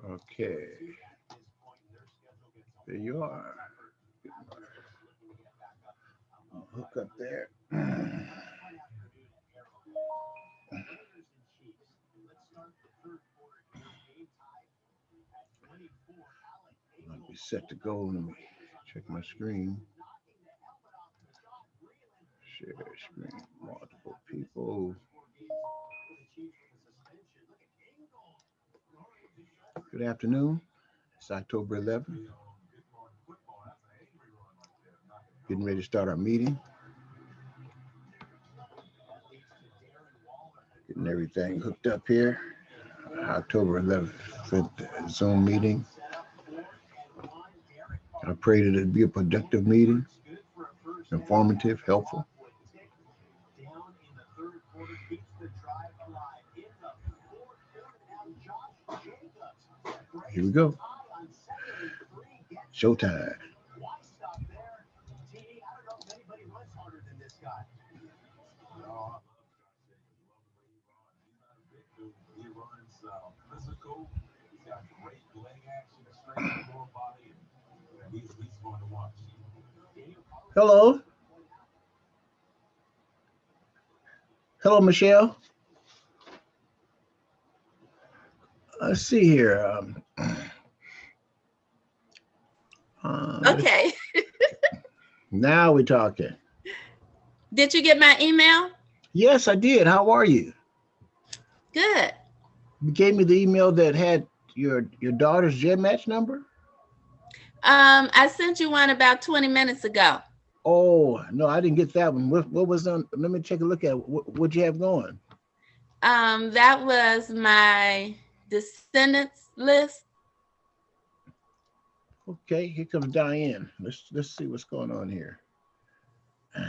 Okay. There you are. Hook up there. Let me set to go. Let me check my screen. Share screen. Multiple people. Good afternoon. It's October 11th. Getting ready to start our meeting. Getting everything hooked up here. October 11th Zoom meeting. I pray that it be a productive meeting, informative, helpful. Here we go. Showtime. Hello. Hello, Michelle. Let's see here. Okay. Now we're talking. Did you get my email? Yes, I did. How are you? Good. You gave me the email that had your daughter's GEDMatch number? I sent you one about 20 minutes ago. Oh, no, I didn't get that one. What was on? Let me take a look at what you have going. That was my descendants list. Okay, here comes Diane. Let's see what's going on here. Hey,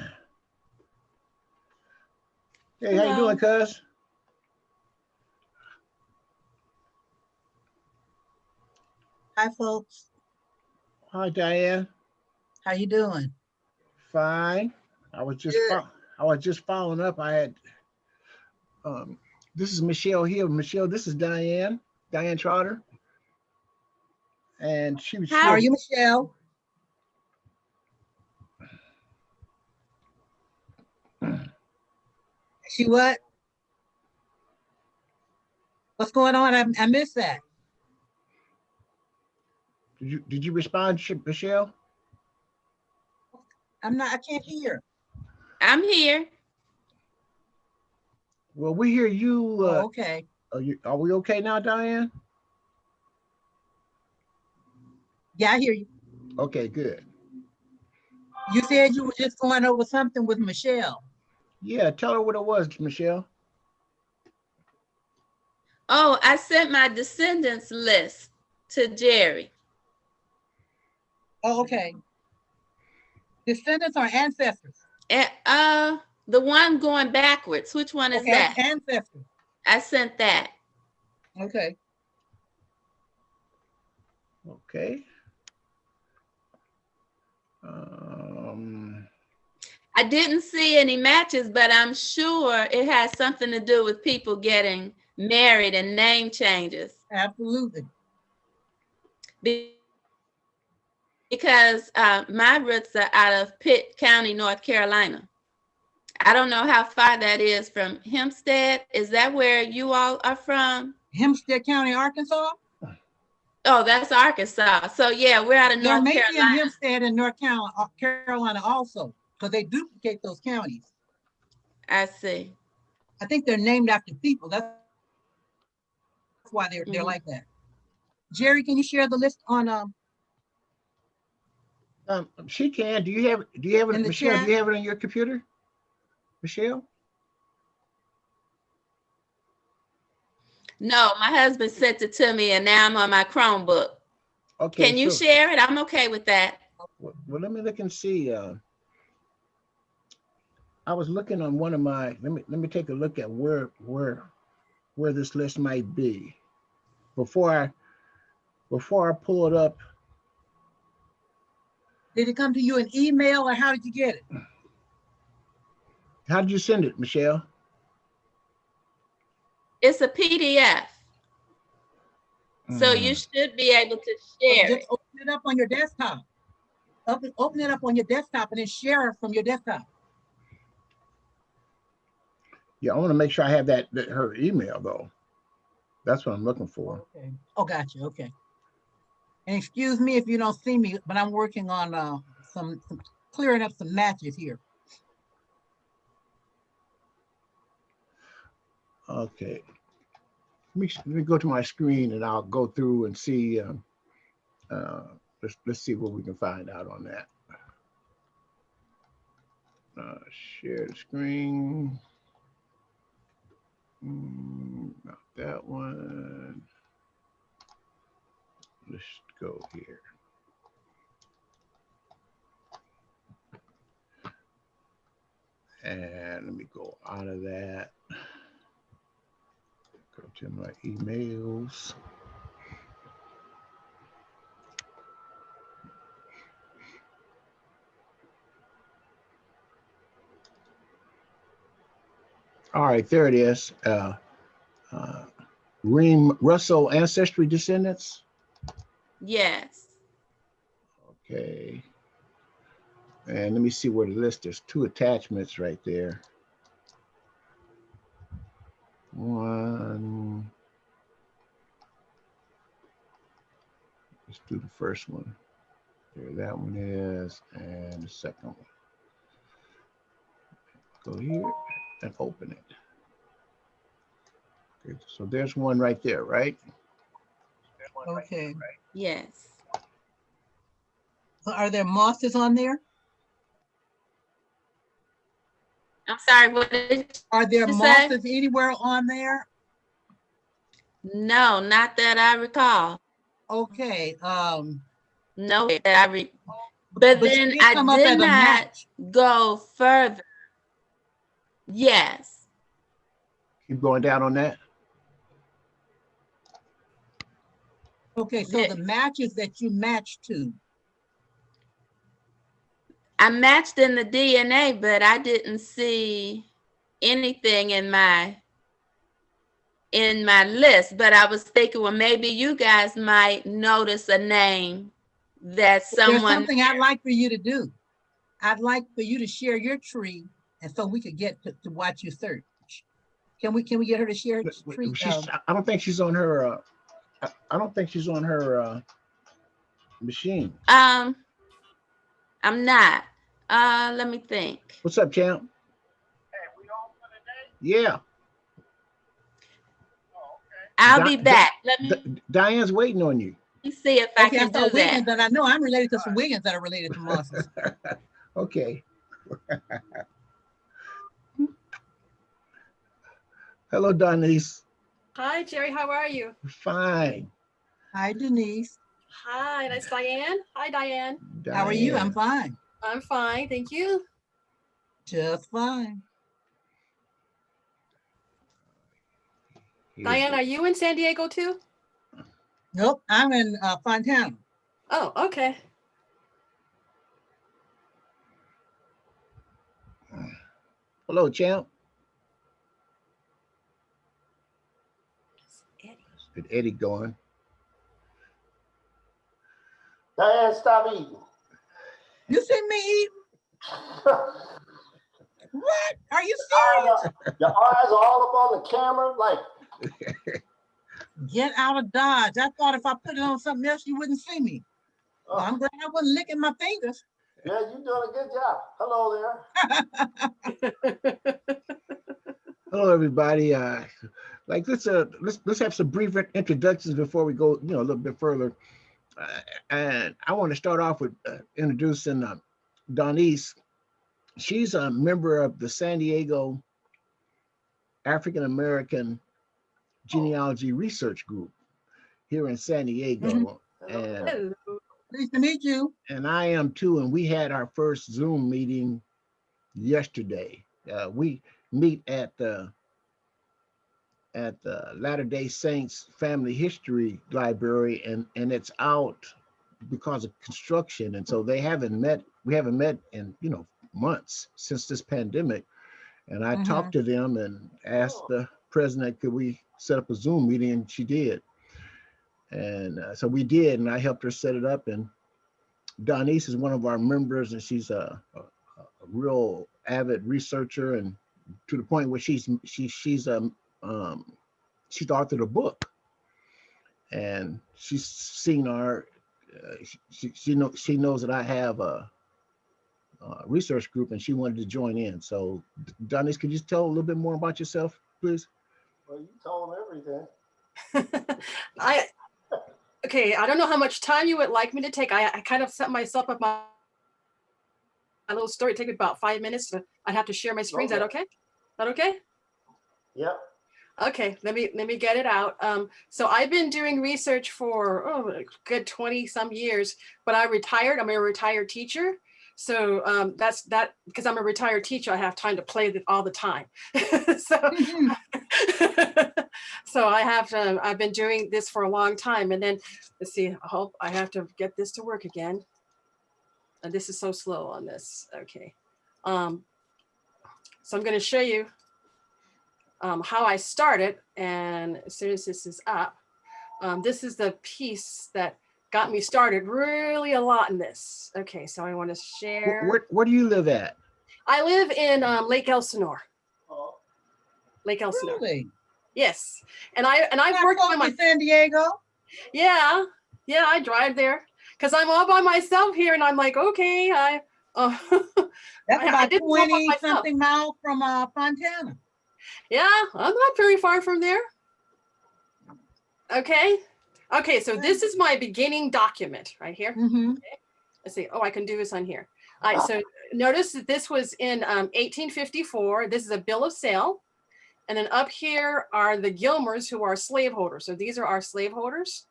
Hello. How you doing, cuz? Hi, folks. Hi, Diane. How you doing? Fine. I was just following up. I had this is Michelle here. Michelle, this is Diane Trotter. And she was How are you, Michelle? She what? What's going on? I missed that. Did you respond, Michelle? I can't hear. I'm here. Well, we hear you. Okay. Are we okay now, Diane? Yeah, I hear you. Okay, good. You said you were just going over something with Michelle. Yeah, tell her what it was, Michelle. Oh, I sent my descendants list to Jerry. Oh, okay. Descendants or ancestors? And the one going backwards. Which one is that? Ancestors. I sent that. Okay. Okay. I didn't see any matches, but I'm sure it has something to do with people getting married and name changes. Absolutely. Because my roots are out of Pitt County, North Carolina. I don't know how far that is from Hempstead. Is that where you all are from? Hempstead County, Arkansas? Oh, that's Arkansas. So yeah, we're out of There North may Carolina. be in Hempstead and North Carolina also, because they duplicate those counties. I see. I think they're named after people. That's why they're like that. Jerry, can you share the list on she can. Do you have it, Michelle? chat? Do you have it on your computer, Michelle? No, my husband sent it to me, and now I'm on my Chromebook. Okay. Can you share it? I'm okay with that. Well, let me look and see. I was looking on one of my. Let me take a look at where this list might be before I pull it up. Did it come to you in email, or how did you get it? How did you send it, Michelle? It's a PDF. So you should be able to share Just it. open it up on your desktop. Open it up on your desktop and then share it from your desktop. Yeah, I want to make sure I have that her email though. That's what I'm looking for. Okay. Oh, gotcha. Okay. And excuse me if you don't see me, but I'm working on some clearing up some matches here. Okay. Let me go to my screen and I'll go through and see. Let's see what we can find out on that. Share the screen. Not that one. Let's go here. And let me go out of that. Go to my emails. All right, there it is. Reem Russell Ancestry Descendants. Yes. Okay. And let me see where the list. There's 2 attachments right there. One. Let's do the first one. There that one is, and the second one. Go here and open it. Okay, so there's one right there, right? Okay. Yes. So are there mosses on there? I'm sorry, what did Are there you say? mosses anywhere on there? No, not that I recall. Okay. No, that but then they I come up as did a not match. go further. Yes. Keep going down on that. Okay, so the matches that you match to. I matched in the DNA, but I didn't see anything in my list. But I was thinking, well, maybe you guys might notice a name that someone. There's something I'd like for you to do. I'd like for you to share your tree, and so we could get to watch you search. Can we get her to share her tree? I don't think she's on her. I don't think she's on her machine. I'm not. Let me think. What's up, champ? Hey, we all for today? Yeah. Oh, okay. I'll be back. Let me Diane's waiting on you. see if I Okay, can I saw do Wiggins, that. and I know I'm related to some Wiggins that are related to mosses. Okay. Hello, Donise. Hi, Jerry. How are you? Fine. Hi, Denise. Hi, that's Diane. Hi, Diane. How are you? I'm fine. I'm fine. Thank you. Just fine. Diane, are you in San Diego too? Nope, I'm in Fontana. Oh, okay. Hello, champ. Is Eddie going? Diane, stop eating. You see me eating? What? Are you serious? Your eyes are all up on the camera. Like, Get out of Dodge. I thought if I put it on something else, you wouldn't see me. Well, I'm glad I wasn't licking my fingers. yeah, you're doing a good job. Hello there. Hello, everybody. Like let's have some brief introductions before we go, a little bit further. And I want to start off with introducing Donise. She's a member of the San Diego African American Genealogy Research Group here in San Diego. And Hello. Nice to meet you. And I am too. And we had our first Zoom meeting yesterday. We meet at the Latter-day Saints Family History Library, and it's out because of construction. And so we haven't met in months since this pandemic. And I Mhm. talked to them and asked the president, could we set up a Zoom meeting? And she did. And so we did, and I helped her set it up. And Donise is one of our members, and she's a real avid researcher, and to the point where she's authored a book, and she's seen our she knows that I have a research group, and she wanted to join in. So, Donise, could you tell a little bit more about yourself, please? Well, you told them everything. Okay, I don't know how much time you would like me to take. I kind of set myself up my little story. It'd take me about 5 minutes. I'd have to share my screen. Is that okay? Is that okay? Yep. Okay, let me get it out. So I've been doing research for a good 20 some years, but I retired. I'm a retired teacher. So that's that, because I'm a retired teacher, I have time to play all the time. So so I've been doing this for a long time. And then let's see, I hope I have to get this to work again. And this is so slow on this. Okay. So I'm going to show you how I started. And as soon as this is up, this is the piece that got me started really a lot in this. Okay, so I want to share. Where do you live at? I live in Lake Elsinore. Oh, Lake Elsinore. Really? Yes, and I've worked close with my to San Diego. yeah, I drive there because I'm all by myself here, and I'm like, okay, That's I about didn't go by 20 myself. something miles from Fontana. Yeah, I'm not very far from there. Okay, so this is my beginning document right here. Mm-hmm. Okay. Let's see. Oh, I can do this on here. All right. So notice that this was in 1854. This is a bill of sale. And then up here are the Gilmers, who are slaveholders. So these are our slaveholders.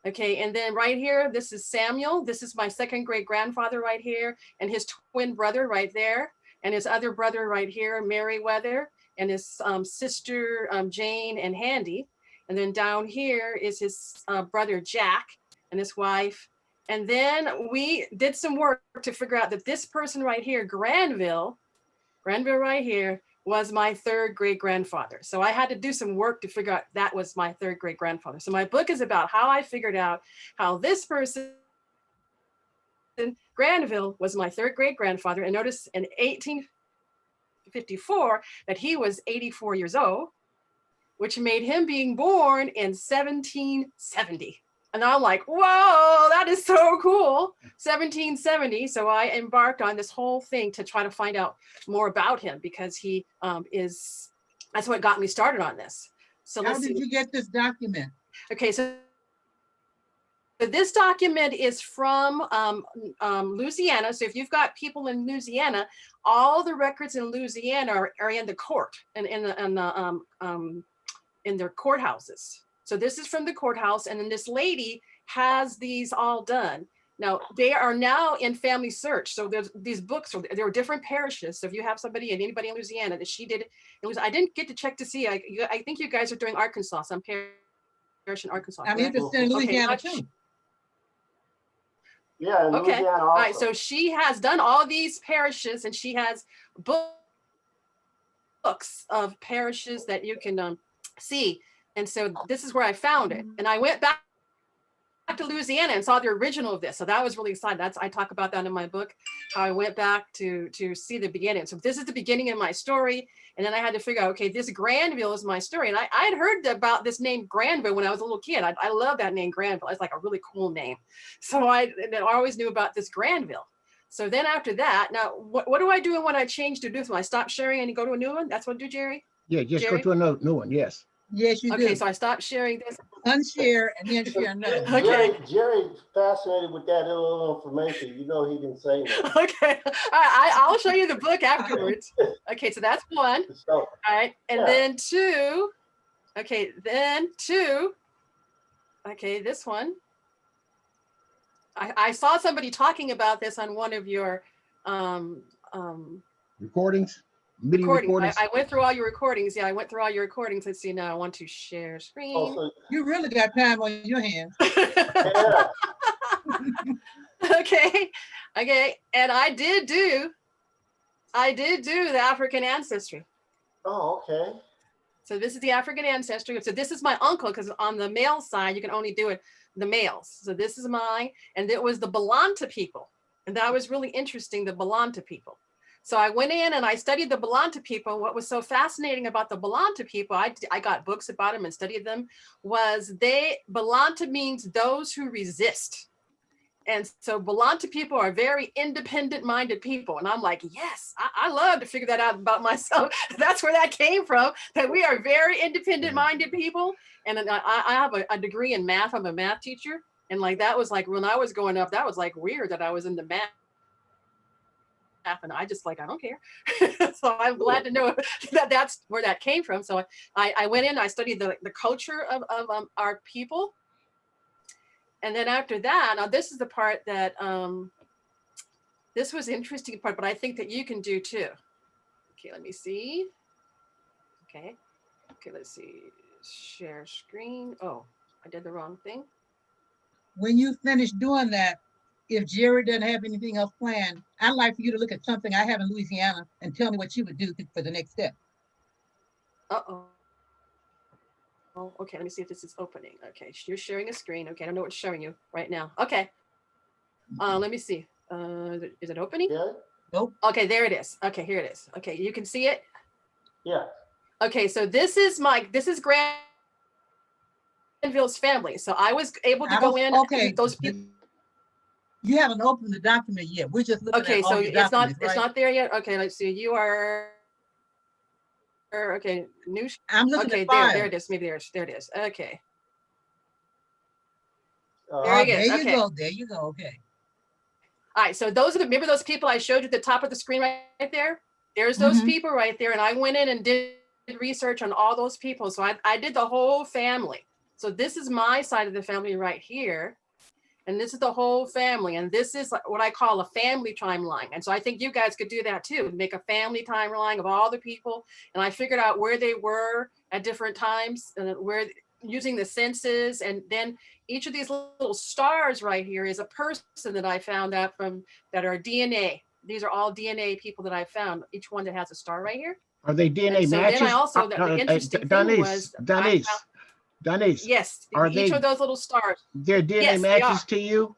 Okay. And then right here, this is Samuel. This is my second great grandfather right here, and his twin brother right there, and his other brother right here, Meriwether, and his sister, Jane and Handy. And then down here is his brother, Jack, and his wife. And then we did some work to figure out that this person right here, Granville right here, was my third great grandfather. So I had to do some work to figure out that was my third great grandfather. So my book is about how I figured out how this person, Granville, was my third great grandfather. And notice in 1854 that he was 84 years old, which made him being born in 1770. And I'm like, whoa, that is so cool. 1770. So I embarked on this whole thing to try to find out more about him, because he that's what got me started on this. So How did you get this document? Okay, so this document is from Louisiana. So if you've got people in Louisiana, all the records in Louisiana are in the court and in their courthouses. So this is from the courthouse, and then this lady has these all done. Now they are now in Family Search. So there's these books. So there were different parishes. So if you have somebody and anybody in Louisiana that she did, I didn't get to check to see. I think you guys are doing Arkansas. Some parish in Arkansas. I'm interested in Louisiana too. yeah, in Okay. Louisiana All also. right. So she has done all these parishes, and she has books of parishes that you can see. And so this is where I found it. And I went back to Louisiana and saw the original of this. So that was really exciting. I talk about that in my book, how I went back to see the beginning. So this is the beginning of my story. And then I had to figure out, okay, this Granville is my story. And I had heard about this name Granville when I was a little kid. I love that name Granville. It's like a really cool name. So I always knew about this Granville. So then after that, now what do I do when I change to this one? I stop sharing and you go to a new one? That's what I do, Jerry? Yeah, just Jerry? go to another new one. Yes. Yes, you do. Okay, so I stopped sharing this. Unshare and then share another. Okay. Jerry's fascinated with that little information. You know he didn't say that. Okay, I'll show you the book afterwards. Okay, so that's one. So, All right, and Yeah. then two. Okay, then two. Okay, this one. I saw somebody talking about this on one of your Recordings, meeting recordings. recordings. I went through all your recordings. Yeah, I went through all your recordings. Let's see now. I want to share screen. also, You really got time on your hands. yeah, Okay, and I did do I did do the African ancestry. Oh, okay. So this is the African ancestry. So this is my uncle, because on the male side, you can only do it the males. So this is mine. And it was the Balanta people. And that was really interesting, the Balanta people. So I went in and I studied the Balanta people. What was so fascinating about the Balanta people, I got books about them and studied them, was Balanta means those who resist. And so Balanta people are very independent-minded people. And I'm like, yes, I love to figure that out about myself. That's where that came from, that we are very independent-minded people. And then I have a degree in math. I'm a math teacher. And like, that was like, when I was growing up, that was like weird that I was into math. And I just like, I don't care. So I'm glad to know that that's where that came from. So I went in, I studied the culture of our people. And then after that, now this is the part that, this was the interesting part, but I think that you can do too. Okay, let me see. Okay, let's see. Share screen. Oh, I did the wrong thing. When you finish doing that, if Jerry doesn't have anything else planned, I'd like for you to look at something I have in Louisiana and tell me what you would do for the next step. Uh-oh. Oh, okay, let me see if this is opening. Okay, you're sharing a screen. Okay, I don't know what's showing you right now. Okay, let me see. Is it opening? Yeah. Nope. Okay, there it is. Okay, here it is. Okay, you can see it? Yeah. Okay, so this is Granville's family. So I was able to go in. Okay, those people. You haven't opened the document yet. We're just looking Okay, at all so your it's documents, right? not there yet. Okay, let's see. You are okay. New. I'm looking okay, at files. there it is. Maybe there it is. Okay. There you go. There you go. Okay. All right. So remember those people I showed you at the top of the screen right there? There's those people right there. And I went in and did research on all those people. So I did the whole family. So this is my side of the family right here. And this is the whole family. And this is what I call a family timeline. And so I think you guys could do that too. Make a family timeline of all the people. And I figured out where they were at different times and where using the census. And then each of these little stars right here is a person that I found out from that are DNA. These are all DNA people that I found. Each one that has a star right here. Are they DNA so matches? Then I also, the interesting thing was, Donise, yes, are each they, of those little stars. they're DNA Yes, matches to you?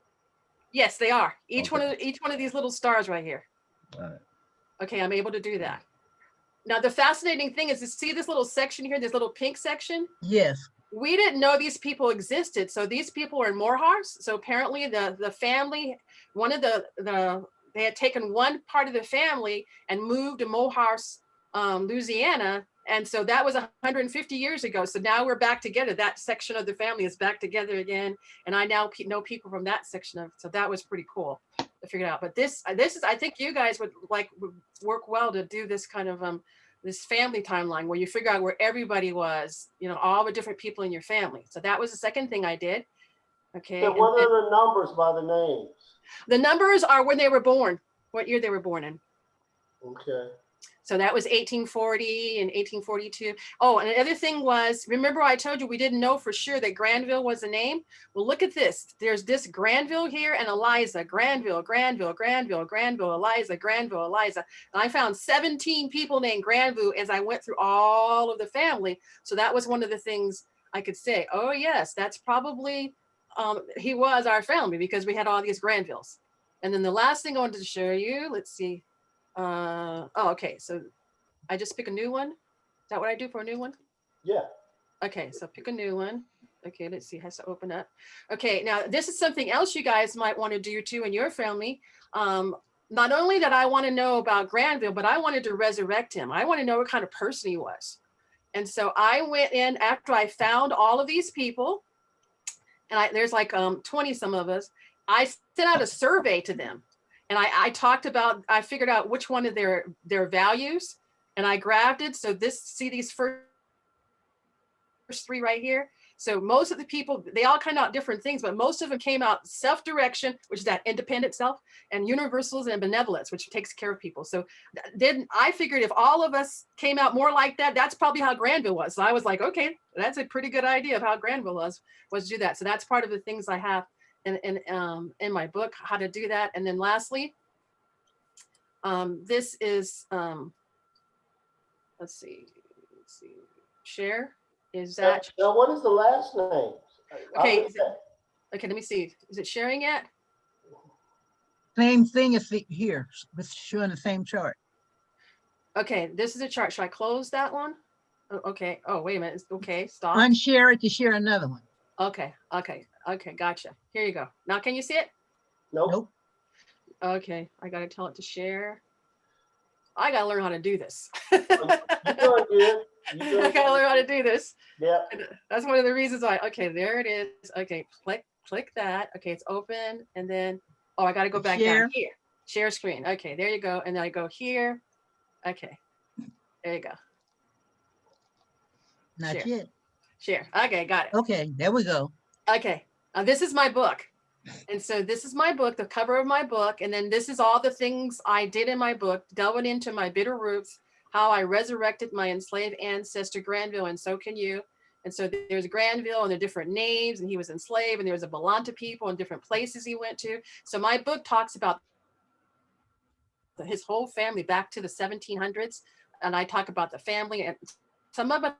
Yes, they are. Each Okay. one of these little stars right here. All right. Okay, I'm able to do that. Now, the fascinating thing is to see this little section here, this little pink section. Yes. We didn't know these people existed. So these people are in Morehouse. So apparently the family, one of they had taken one part of the family and moved to Morehouse, Louisiana. And so that was 150 years ago. So now we're back together. That section of the family is back together again. And I now know people from that section so that was pretty cool to figure it out. But this is, I think you guys would work well to do this kind of, this family timeline where you figure out where everybody was, all the different people in your family. So that was the second thing I did. Okay. So what are the numbers by the names? The numbers are when they were born, what year they were born in. Okay. So that was 1840 and 1842. Oh, and the other thing was, remember I told you we didn't know for sure that Granville was a name? Well, look at this. There's this Granville here and Eliza. Granville, Eliza, Granville, Eliza. And I found 17 people named Granville as I went through all of the family. So that was one of the things I could say, oh yes, that's probably, he was our family because we had all these Granvilles. And then the last thing I wanted to show you, let's see. Okay, so I just pick a new one. Is that what I do for a new one? Yeah. Okay, so pick a new one. Okay, let's see, it has to open up. Okay, now this is something else you guys might want to do too in your family. Not only that I want to know about Granville, but I wanted to resurrect him. I want to know what kind of person he was. And so I went in after I found all of these people, and there's like 20 some of us. I sent out a survey to them. And I figured out which one of their values, and I grabbed it. So see these first three right here. So most of the people, they all kind of out different things, but most of them came out self-direction, which is that independent self, and universals and benevolence, which takes care of people. So then I figured if all of us came out more like that, that's probably how Granville was. So I was like, okay, that's a pretty good idea of how Granville was to do that. So that's part of the things I have in my book, how to do that. And then lastly, This is, let's see, share, is that, Now, what is the last name? Okay, I is it- okay, let me see, is it sharing yet? Same thing as here, it's showing the same chart. Okay, this is a chart, should I close that one? Oh, okay, oh, wait a minute, okay, stop. Unshare it to share another one. Okay, gotcha, here you go. Now, can you see it? Nope. Nope. Okay, I gotta tell it to share. I gotta learn how to do this. You're doing good. You're doing I gotta learn how to do this. Yeah. That's one of the reasons why. Okay, there it is. Okay, click that. Okay, it's open, and then I gotta go back Share. down here. Share screen. Okay, there you go. And then I go here. Okay, there you go. Not Share. yet. Share. Okay, got it. Okay, there we go. Okay, this is my book. And so this is my book, the cover of my book. And then this is all the things I did in my book, delving into my bitter roots, how I resurrected my enslaved ancestor Granville, and so can you. And so there's Granville and there are different names, and he was enslaved, and there was a Belanta people in different places he went to. So my book talks about his whole family back to the 1700s. And I talk about the family, and some of it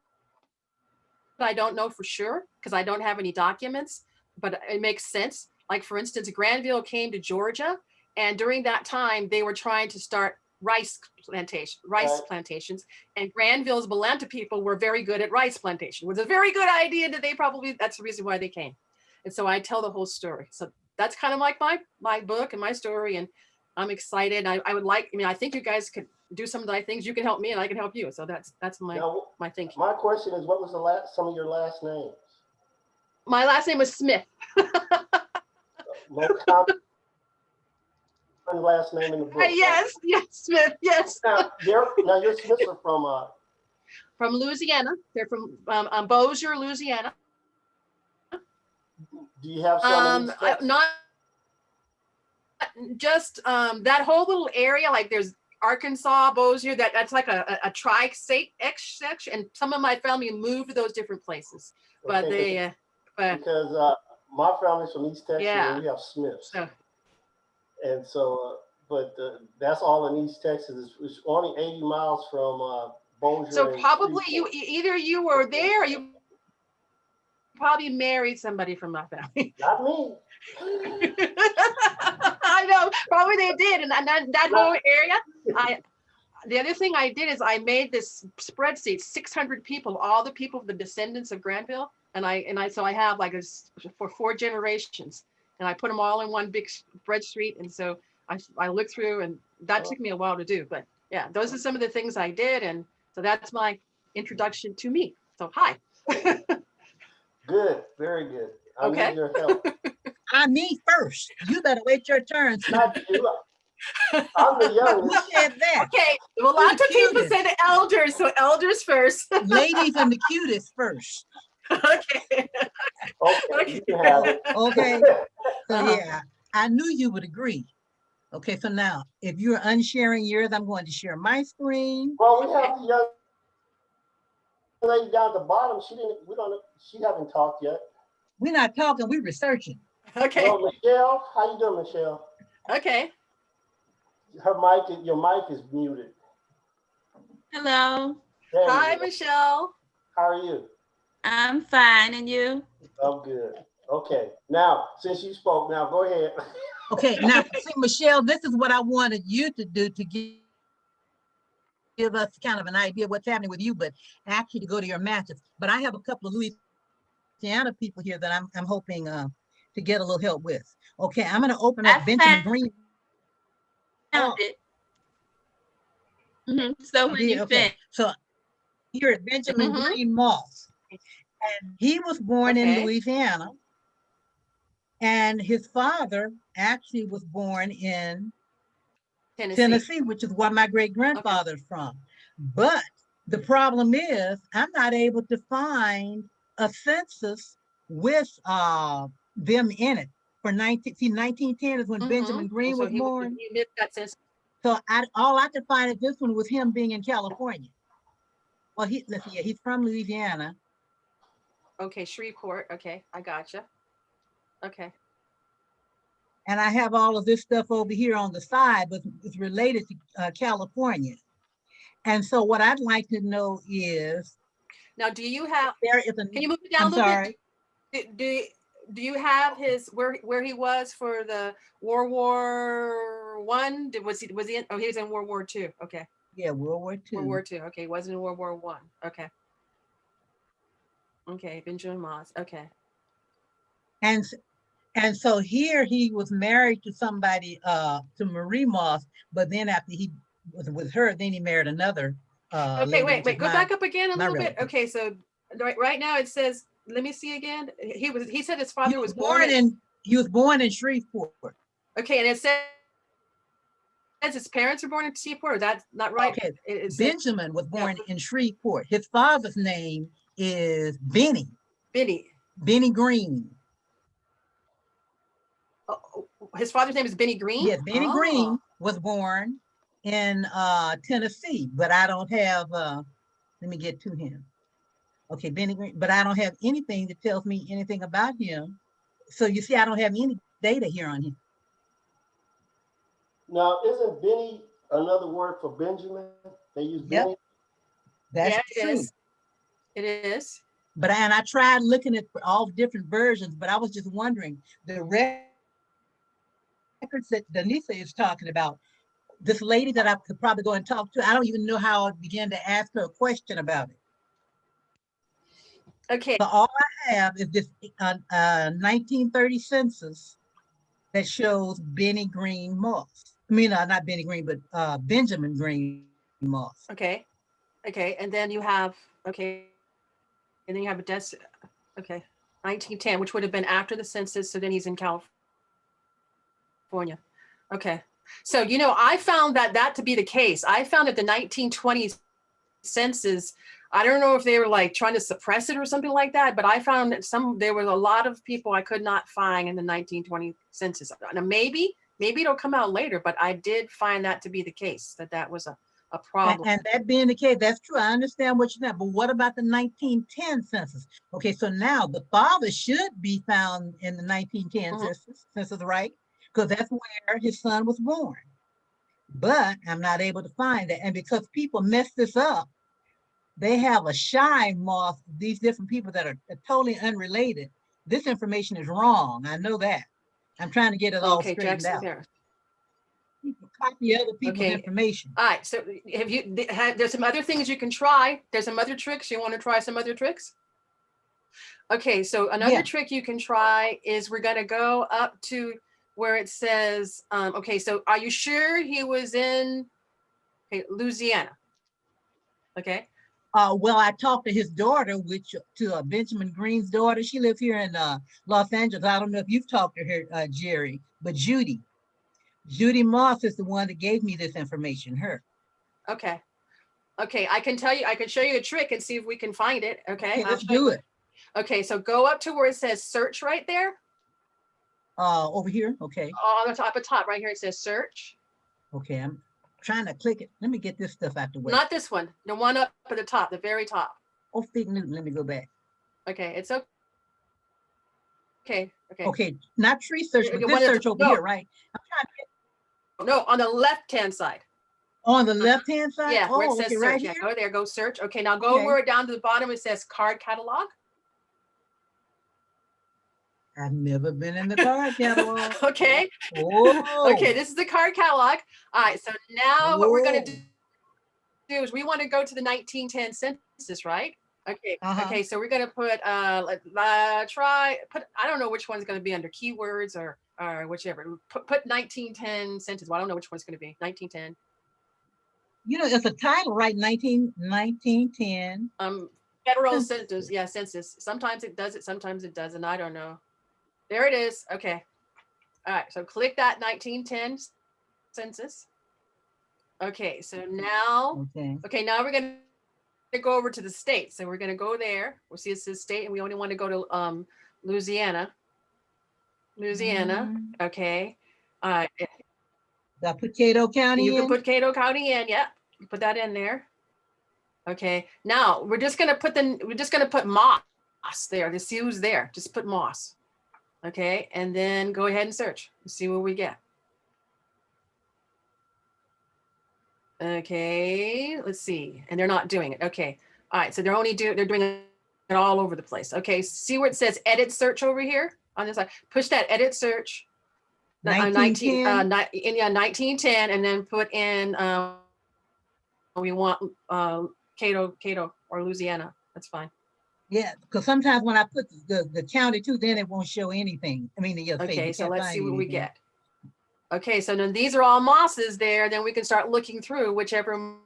I don't know for sure because I don't have any documents, but it makes sense. Like, for instance, Granville came to Georgia, and during that time, they were trying to start rice plantations, and Granville's Belanta people were very good at rice plantation. It was a very good idea that that's the reason why they came. And so I tell the whole story. So that's kind of like my book and my story, and I'm excited. I think you guys could do some of the things. You can help me, and I can help you. So that's my thinking. My question is, what was some of your last names? My last name was Smith. Most common last name in the book. Yes, Smith. Yes. Now your Smiths are from Louisiana. They're from Bossier, Louisiana. Do you have some? Not just that whole little area. Like there's Arkansas, Bossier. That's like a tri-state section, and some of my family moved to those different places. But because my family's from East Texas, and we have Smiths. And so, but that's all in East Texas. It's only 80 miles from Bossier. So probably either you were there, or you probably married somebody from my family. Not me. I know, probably they did, and that whole area. The other thing I did is I made this spreadsheet, 600 people, all the people, the descendants of Granville, and so I have like for 4 generations, and I put them all in one big spreadsheet, and so I looked through, and that took me a while to do, but yeah, those are some of the things I did, and so that's my introduction to me. So hi. Good, very good. I need your help. Me first. You better wait your turn. Not you. I'm the youngest. Who said that? Okay, well, lots of people said elders, so elders first. Ladies and the cutest first. Okay. Okay, you can have it. Okay. So yeah, I knew you would agree. Okay, so now if you're unsharing yours, I'm going to share my screen. Well, we have the young lady down at the bottom. She haven't talked yet. We're not talking, we're researching. Okay. Well, Michelle, how you doing, Michelle? Okay. Your mic is muted. Hello. Hi, Michelle. How are you? I'm fine, and you? I'm good. Okay. Now, since you spoke, now go ahead. Okay, now see, Michelle, this is what I wanted you to do to give us kind of an idea of what's happening with you, but actually to go to your matches. But I have a couple of Louisiana people here that I'm hoping to get a little help with. Okay, I'm going to open up Benjamin Green. Found it. So when you finish. So here at Benjamin Green Moss, and he was born in Louisiana, and his father actually was born in Tennessee, which is where my great-grandfather's from. But the problem is I'm not able to find a census with them in it. For 1910 is when Benjamin Green was born. You missed that census. So all I could find is this one was him being in California. Well, he's from Louisiana. Okay, Shreveport. Okay, I gotcha. Okay. And I have all of this stuff over here on the side, but it's related to California. And so what I'd like to know is, now, do you have, there is a, can you move it down I'm a little sorry. bit? Do you have his, where he was for the World War I? Was he in, oh, he was in World War II. Okay. Yeah, World War II. World War II. Okay, he wasn't in World War I. Okay. Okay, Benjamin Moss. Okay. And so here he was married to somebody, to Marie Moss, but then after he was with her, then he married another Okay, lady, wait, go back up again a little bit. relative. Okay, so right now it says, let me see again. He said his father was He was born in Shreveport. Okay, and it says his parents were born in Shreveport. Is that not right? Okay, Benjamin was born in Shreveport. His father's name is Benny Green. Oh, his father's name is Benny Green? Yes, Benny Green was born in Tennessee, but I don't have, let me get to him. Okay, Benny Green, but I don't have anything that tells me anything about him. So you see, I don't have any data here on him. Now, isn't Benny another word for Benjamin? They use Benny. That's true. It is. But I tried looking at all different versions, but I was just wondering, the records that Donise is talking about, this lady that I could probably go and talk to, I don't even know how I began to ask her a question about it. Okay. So all I have is this 1930 census that shows Benny Green Moss. I mean, not Benny Green, but Benjamin Green Moss. Okay. Okay. And then you have, okay. And then you have a death, okay. 1910, which would have been after the census. So then he's in California. Okay. So, you know, I found that to be the case. I found that the 1920 census, I don't know if they were like trying to suppress it or something like that, but I found that there was a lot of people I could not find in the 1920 census. Now, maybe it'll come out later, but I did find that to be the case, that was a problem. And that being the case, that's true. I understand what you're saying, but what about the 1910 census? Okay, so now the father should be found in the 1910 census, right? Because that's where his son was born. But I'm not able to find that. And because people mess this up, they have a shy Moss, these different people that are totally unrelated. This information is wrong. I know that. I'm trying to get it all straightened out. People copy other people's information. All right. So there's some other things you can try. There's some other tricks. You want to try some other tricks? Okay. So another trick you can try is we're going to go up to where it says, okay, so are you sure he was in Louisiana? Okay. Well, I talked to his daughter, to Benjamin Green's daughter. She lives here in Los Angeles. I don't know if you've talked to her, Jerry, but Judy Moss is the one that gave me this information, her. Okay. Okay, I can show you a trick and see if we can find it. Okay, let's do it. Okay, so go up to where it says search right there. Over here, okay. On the top, right here, it says search. Okay, I'm trying to click it. Let me get this stuff out the way. Not this one, the one up at the top, the very top. Oh, Fig Newton, let me go back. Okay, it's okay. Okay. Okay, not tree search, but this search over here, right? I'm trying to no, on the left-hand side. On the left-hand side? Yeah, where it says okay, search. Right here? here? Go there, go search. Okay, now go where down to the bottom it says card catalog. I've never been in the card catalog. Okay. Oh. Okay, this is the card catalog. All right, so now what we're going to do is we want to go to the 1910 census, right? Okay. Okay, so we're going to put I don't know which one's going to be under keywords or whichever. Put 1910 census. Well, I don't know which one's going to be 1910. You know, it's a title, right? 1910. Federal census. Yeah, census. Sometimes it does it, sometimes it doesn't. I don't know. There it is. Okay. All right. So click that 1910 census. Okay. So now, okay, now we're going to go over to the state. So we're going to go there. We'll see it says state, and we only want to go to Louisiana. Okay. All right. I put Cato County in? You can put Cato County in. Yeah. You put that in there. Okay. Now we're just going to put Moss there to see who's there. Just put Moss. Okay, and then go ahead and search and see what we get. Okay, let's see. And they're not doing it. Okay. All right. So they're doing it all over the place. Okay. See where it says edit search over here on this side. Push that edit search. 1910. 1910, and then put in we want Cato or Louisiana. That's fine. Yeah, because sometimes when I put the county too, then it won't show anything. I mean, Okay, so let's see what we anything. get. Okay, so then these are all mosses there. Then we can start looking through whichever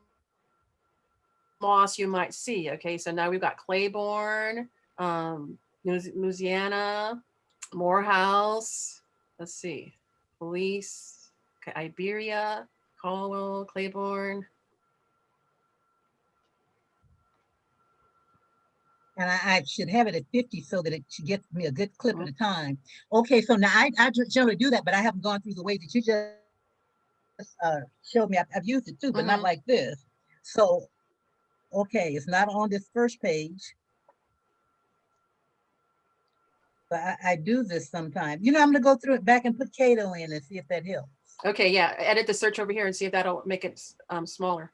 moss you might see. Okay, so now we've got Claiborne, Louisiana, Morehouse. Let's see, Police, okay, Iberia, Caldwell, Claiborne. And I should have it at 50 so that it should get me a good clip at a time. Okay, so now I generally do that, but I haven't gone through the way that you just showed me. I've used it too, but not like this. So, okay, it's not on this first page. But I do this sometimes. You know, I'm gonna go through it back and put Cato in and see if that helps. Okay, yeah, edit the search over here and see if that'll make it smaller.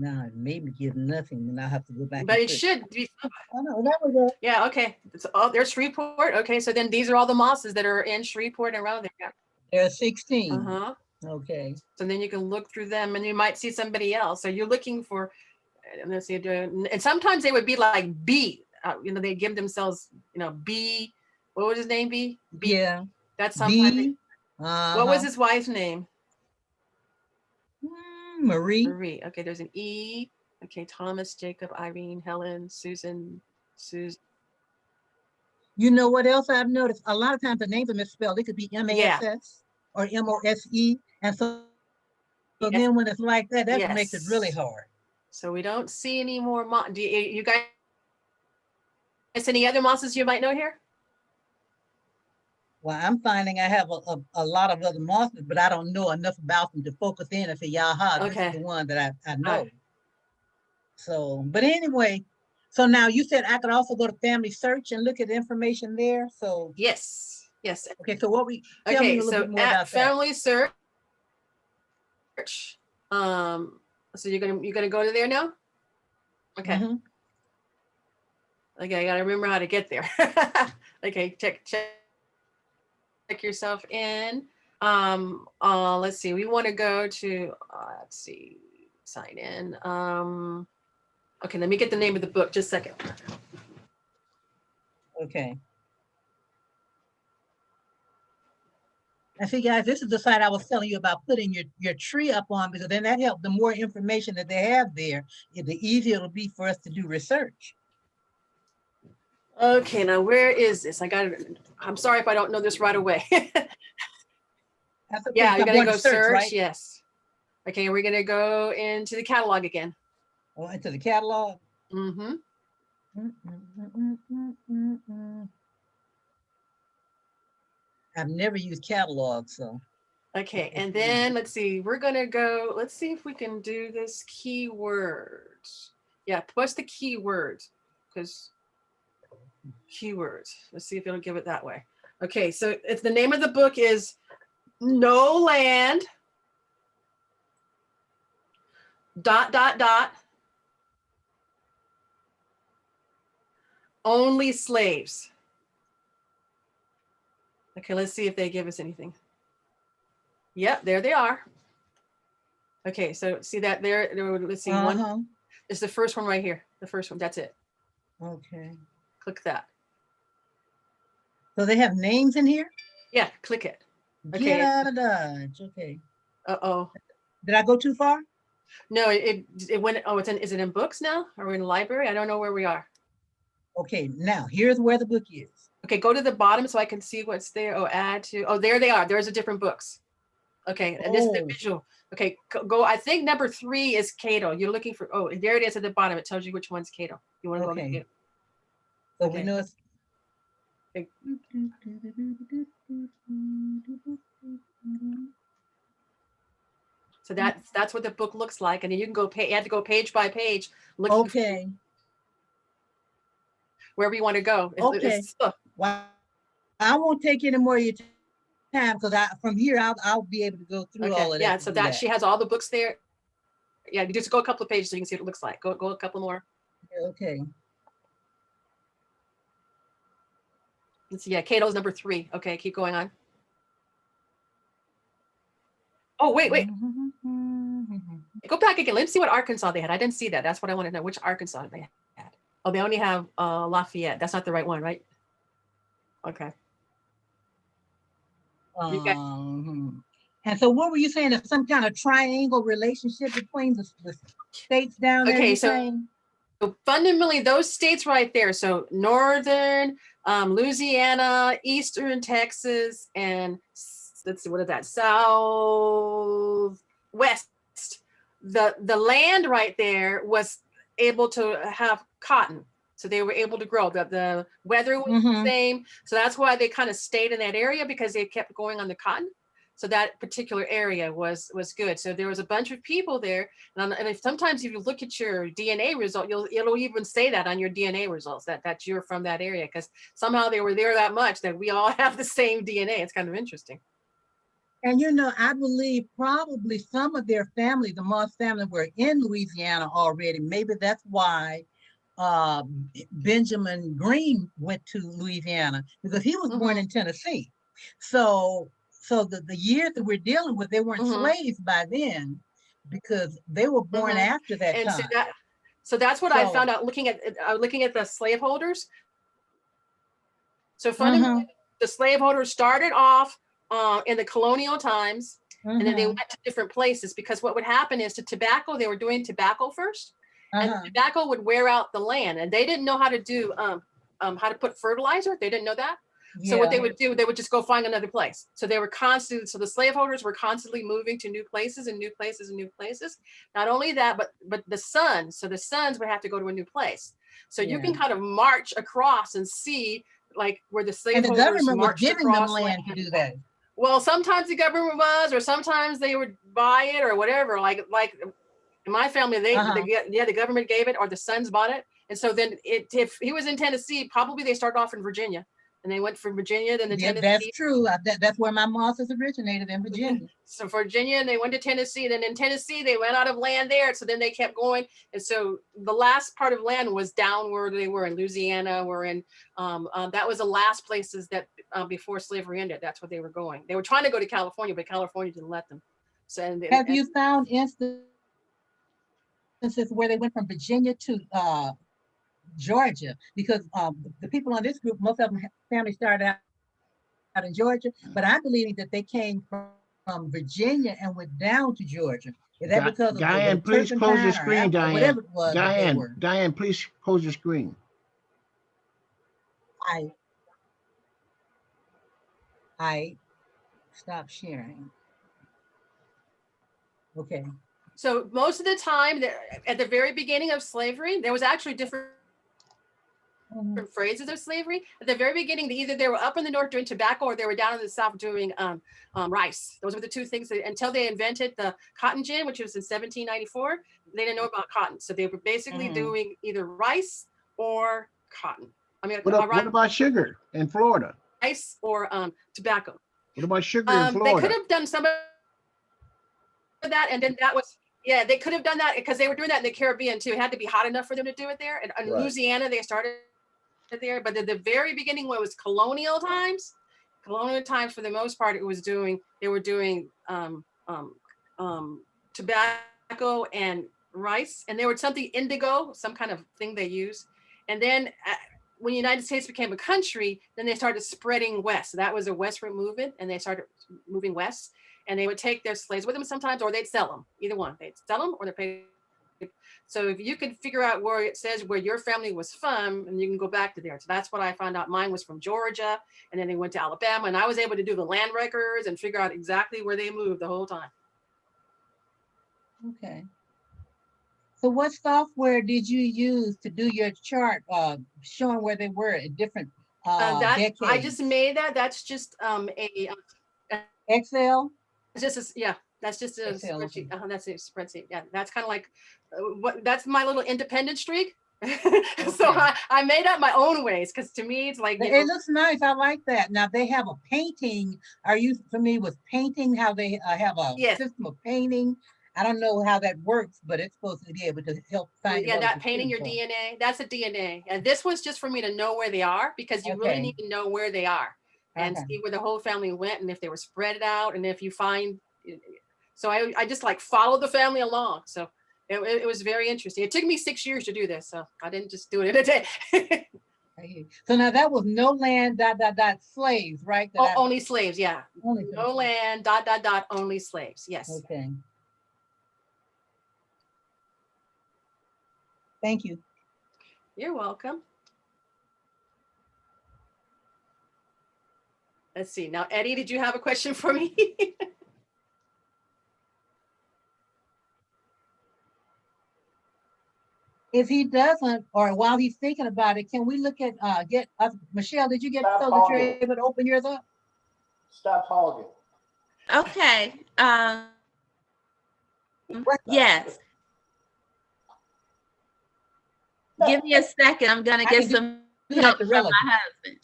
No, it made me give nothing, and I have to go back. But it should be. Oh no, that was it. Yeah, okay. Oh, there's Shreveport. Okay, so then these are all the mosses that are in Shreveport and around there. There's 16. Uh-huh. Okay. So then you can look through them and you might see somebody else. So you're looking for, let's see, and sometimes they would be like B, you know, they give themselves, you know, B, what was his name, B? B. Yeah. That's sometimes. B. What was his wife's name? Marie. Marie. Okay, there's an E. Okay, Thomas, Jacob, Irene, Helen, Susan. You know what else I've noticed? A lot of times the names are misspelled. It could be M-A-S-S or M-O-S-E. And so then when it's like that, that makes it really hard. So we don't see any more do you guys any other mosses you might know here? Well, I'm finding I have a lot of other mosses, but I don't know enough about them to focus in and say, yaha, this is the one that I know. So, but anyway, so now you said I could also go to family search and look at information there. So yes. Okay, so tell me a little bit more about family search. So you're gonna go to there now? Okay. Okay, I gotta remember how to get there. Okay, check yourself in. Let's see. We want to go to let's see, sign in. Okay, let me get the name of the book. Just a second. Okay. I see, guys, this is the site I was telling you about putting your tree up on, because then that helps. The more information that they have there, the easier it'll be for us to do research. Okay, now where is this? I'm sorry if I don't know this right away. Yeah, you're gonna go search, right? Yes. Okay, we're gonna go into the catalog again. Oh, into the catalog? Mm-hmm. I've never used catalog, so. Okay, and then let's see, we're gonna go, let's see if we can do this keywords. Yeah, push the keywords, because keywords. Let's see if it'll give it that way. Okay, so if the name of the book is No Land, ... Only Slaves. Okay, let's see if they give us anything. Yep, there they are. Okay, so see that there, let's see, one. It's the first one right here. The first one, that's it. Okay. Click that. So they have names in here? Yeah, click it. Okay. Get out of Dodge. Okay. Uh-oh. Did I go too far? No, it went, is it in books now? Are we in the library? I don't know where we are. Okay, now here's where the book is. Okay, go to the bottom so I can see what's there. Oh, add to, oh, there they are. There's a different books. Okay, and this is the visual. Okay, go, I think number 3 is Cato. You're looking for, oh, there it is at the bottom. It tells you which one's Cato. You want to go to Cato. So we know it's. Okay. So that's what the book looks like. And then you can go you have to go page by page. Look Okay. wherever you want to go. Okay. Well, I won't take any more of your time because from here I'll be able to go through all of that. Yeah, so that she has all the books there. Yeah, you just go a couple of pages so you can see what it looks like. Go a couple more. Okay. Let's see. Yeah, Cato's number 3. Okay, keep going on. Oh, wait. Go back again. Let's see what Arkansas they had. I didn't see that. That's what I want to know. Which Arkansas they had? Oh, they only have Lafayette. That's not the right one, right? Okay. And so what were you saying? There's some kind of triangle relationship between the states down there? Okay, so fundamentally those states right there. So northern Louisiana, eastern Texas, and let's see, what is that? Southwest. The land right there was able to have cotton. So they were able to grow. The weather was the same. So that's why they kind of stayed in that area, because they kept going on the cotton. So that particular area was good. So there was a bunch of people there. And sometimes if you look at your DNA result, it'll even say that on your DNA results that you're from that area, because somehow they were there that much that we all have the same DNA. It's kind of interesting. And I believe probably some of their family, the Moss family, were in Louisiana already. Maybe that's why Benjamin Green went to Louisiana, because he was born in Tennessee. So the years that we're dealing with, they weren't slaves by then, because they were born after that time. So that's what I found out looking at the slaveholders. So fundamentally, the slaveholders started off in the colonial times, and then they went to different places, because what would happen is tobacco, they were doing tobacco first, and tobacco would wear out the land, and they didn't know how to do how to put fertilizer. They didn't know that. So what they would do, they would just go find another place. So they were constantly, so the slaveholders were constantly moving to new places and new places and new places. Not only that, but the sons, so the sons would have to go to a new place. So you can kind of march across and see like where the slaveholders, and the government was giving them land to do that. Well, sometimes the government was, or sometimes they would buy it or whatever. Like in my family, the government gave it, or the sons bought it. And so then if he was in Tennessee, probably they started off in Virginia, and they went from Virginia, then Tennessee. That's true. That's where my Mosses originated, in Virginia. So Virginia, and they went to Tennessee. Then in Tennessee, they went out of land there. So then they kept going. And so the last part of land was down where they were in Louisiana, that was the last places that before slavery ended. That's where they were going. They were trying to go to California, but California didn't let them. So have you found instances where they went from Virginia to Georgia? Because the people on this group, most of them family started out in Georgia, but I believe that they came from Virginia and went down to Georgia. Is that because of Diane, please close your screen, Diane. Whatever it was. Diane, please close your screen. I stopped sharing. Okay. So most of the time, at the very beginning of slavery, there was actually different phrases of slavery. At the very beginning, either they were up in the north doing tobacco, or they were down in the south doing rice. Those were the two things until they invented the cotton gin, which was in 1794. They didn't know about cotton, so they were basically doing either rice or cotton. I mean, what about sugar in Florida? Rice or tobacco. What about sugar in Florida? They could have done some of that, and then that was. Yeah, they could have done that because they were doing that in the Caribbean too. It had to be hot enough for them to do it there. And in Louisiana, they started there. But at the very beginning, when it was colonial times for the most part, they were doing tobacco and rice. And there was something indigo, some kind of thing they used. And then when the United States became a country, then they started spreading west. So that was a westward movement, and they started moving west. And they would take their slaves with them sometimes, or they'd sell them. Either one, they'd sell them or they paid. So if you could figure out where it says where your family was from, and you can go back to there. So that's what I found out. Mine was from Georgia, and then they went to Alabama, and I was able to do the land records and figure out exactly where they moved the whole time. Okay. So what software did you use to do your chart showing where they were at different decades? I just made that. That's just Excel. That's just a Excel, okay. spreadsheet. That's a spreadsheet. Yeah, that's kind of like that's my little independent streak. So I made up my own ways because to me it's like It looks nice. I like that. Now they have a painting. Are you familiar with painting? How they have a system of painting? I don't know how that works, but it's supposed to be able to help find. Yeah, that painting your DNA. That's a DNA, and this was just for me to know where they are because you really need to know where they are and see where the whole family went and if they were spread out and if you find. So I just like followed the family along. So it was very interesting. It took me 6 years to do this, so I didn't just do it in a day. So now that was no land, ... slaves, right? Only slaves, yeah. Only no land, ... only slaves, yes. Okay. Thank you. You're welcome. Let's see. Now, Eddie, did you have a question for me? If he doesn't, or while he's thinking about it, can we look at Michelle? Did you get so that you're able to open yours up? Stop hogging. Okay. Yes. Give me a second. I'm gonna get some help from my husband.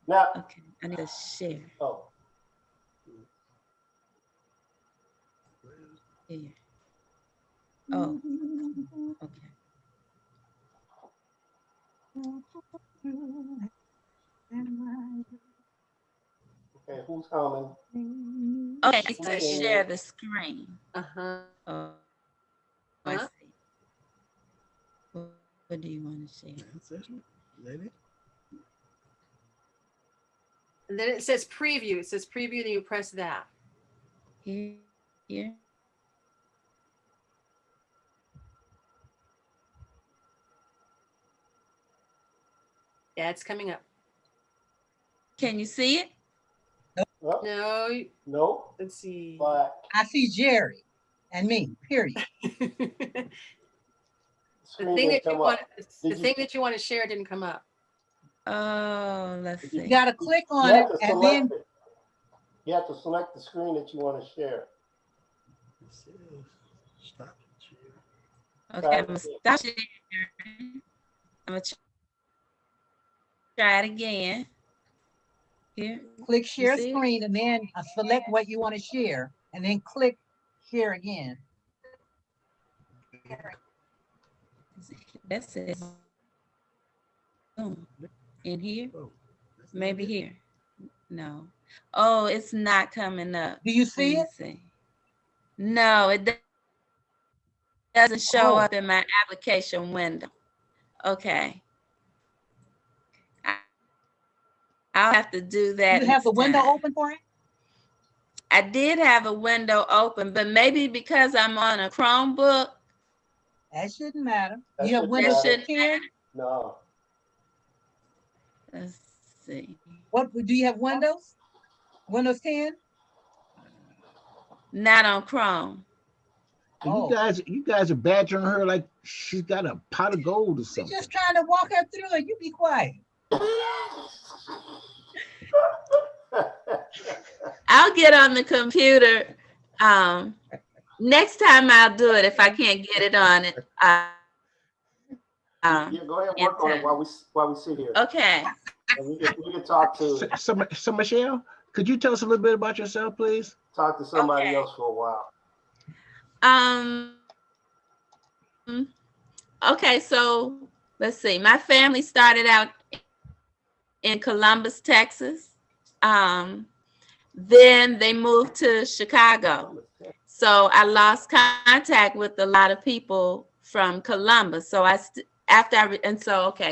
Now, okay, I need to share. Oh. Here. Oh, okay. Okay, who's coming? Okay, to share the screen. Uh-huh. Oh, I see. What do you want to share? And then it says preview. It says preview, then you press that. Here. Yeah, it's coming up. Can you see it? No. No. Let's see. But I see Jerry and me, period. The thing that you want to share didn't come up. Oh, let's see. You got to click on it and then you have to select the screen that you want to share. Stop sharing. Okay, I'm gonna stop sharing. I'm gonna try it again. Here. Click share screen and then select what you want to share and then click share again. That says in here, maybe here. No. Oh, it's not coming up. Do you see it? See. No, it doesn't show up in my application window. Okay. I'll have to do that. You have the window open for it? I did have a window open, but maybe because I'm on a Chromebook. That shouldn't matter. You have Windows 10? No. Let's see. What do you have? Windows? Windows 10? Not on Chrome. You guys are badgering her like she's got a pot of gold or something. You're just trying to walk her through it. You be quiet. I'll get on the computer. Next time I'll do it if I can't get it on it. Yeah, go ahead and work on it while we sit here. Okay. And we can talk to. So Michelle, could you tell us a little bit about yourself, please? Talk to somebody else for a while. Okay, so let's see. My family started out in Columbus, Texas. Then they moved to Chicago. So I lost contact with a lot of people from Columbus. So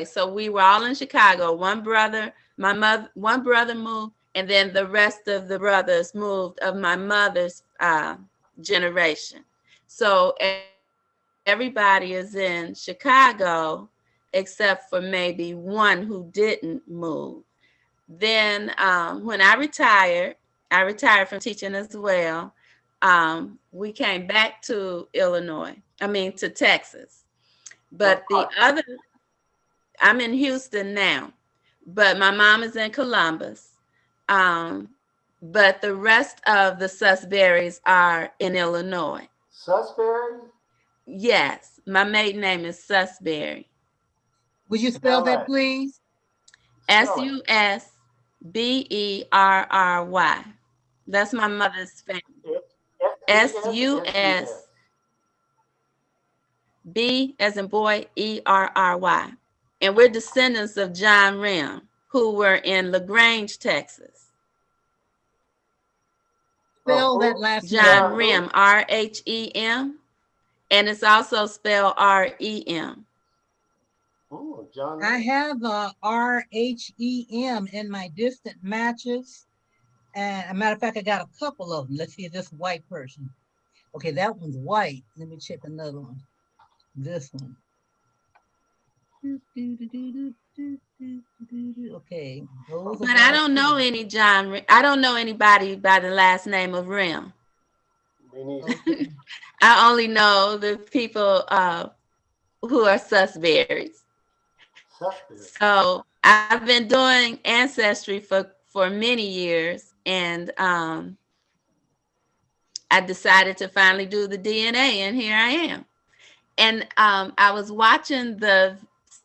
so we were all in Chicago. One brother moved, and then the rest of the brothers moved of my mother's generation. So everybody is in Chicago except for maybe one who didn't move. Then when I retired from teaching as well. We came back to to Texas. But I'm in Houston now, but my mom is in Columbus. but the rest of the Susberrys are in Illinois. Susberry? Yes, my maiden name is Susberry. Would you spell that, please? Susberry. That's my mother's family. SUSB as in boy, ERRY. And we're descendants of John Rim, who were in LaGrange, Texas. Spell that last name. John Rim, RHEM. And it's also spelled REM. Oh, John. I have RHEM in my distant matches. And a matter of fact, I got a couple of them. Let's see this white person. Okay, that one's white. Let me check another one. This one. Okay. But I don't know any John. I don't know anybody by the last name of Rim. I only know the people who are Susberrys. So I've been doing ancestry for many years, and I decided to finally do the DNA, and here I am. And I was watching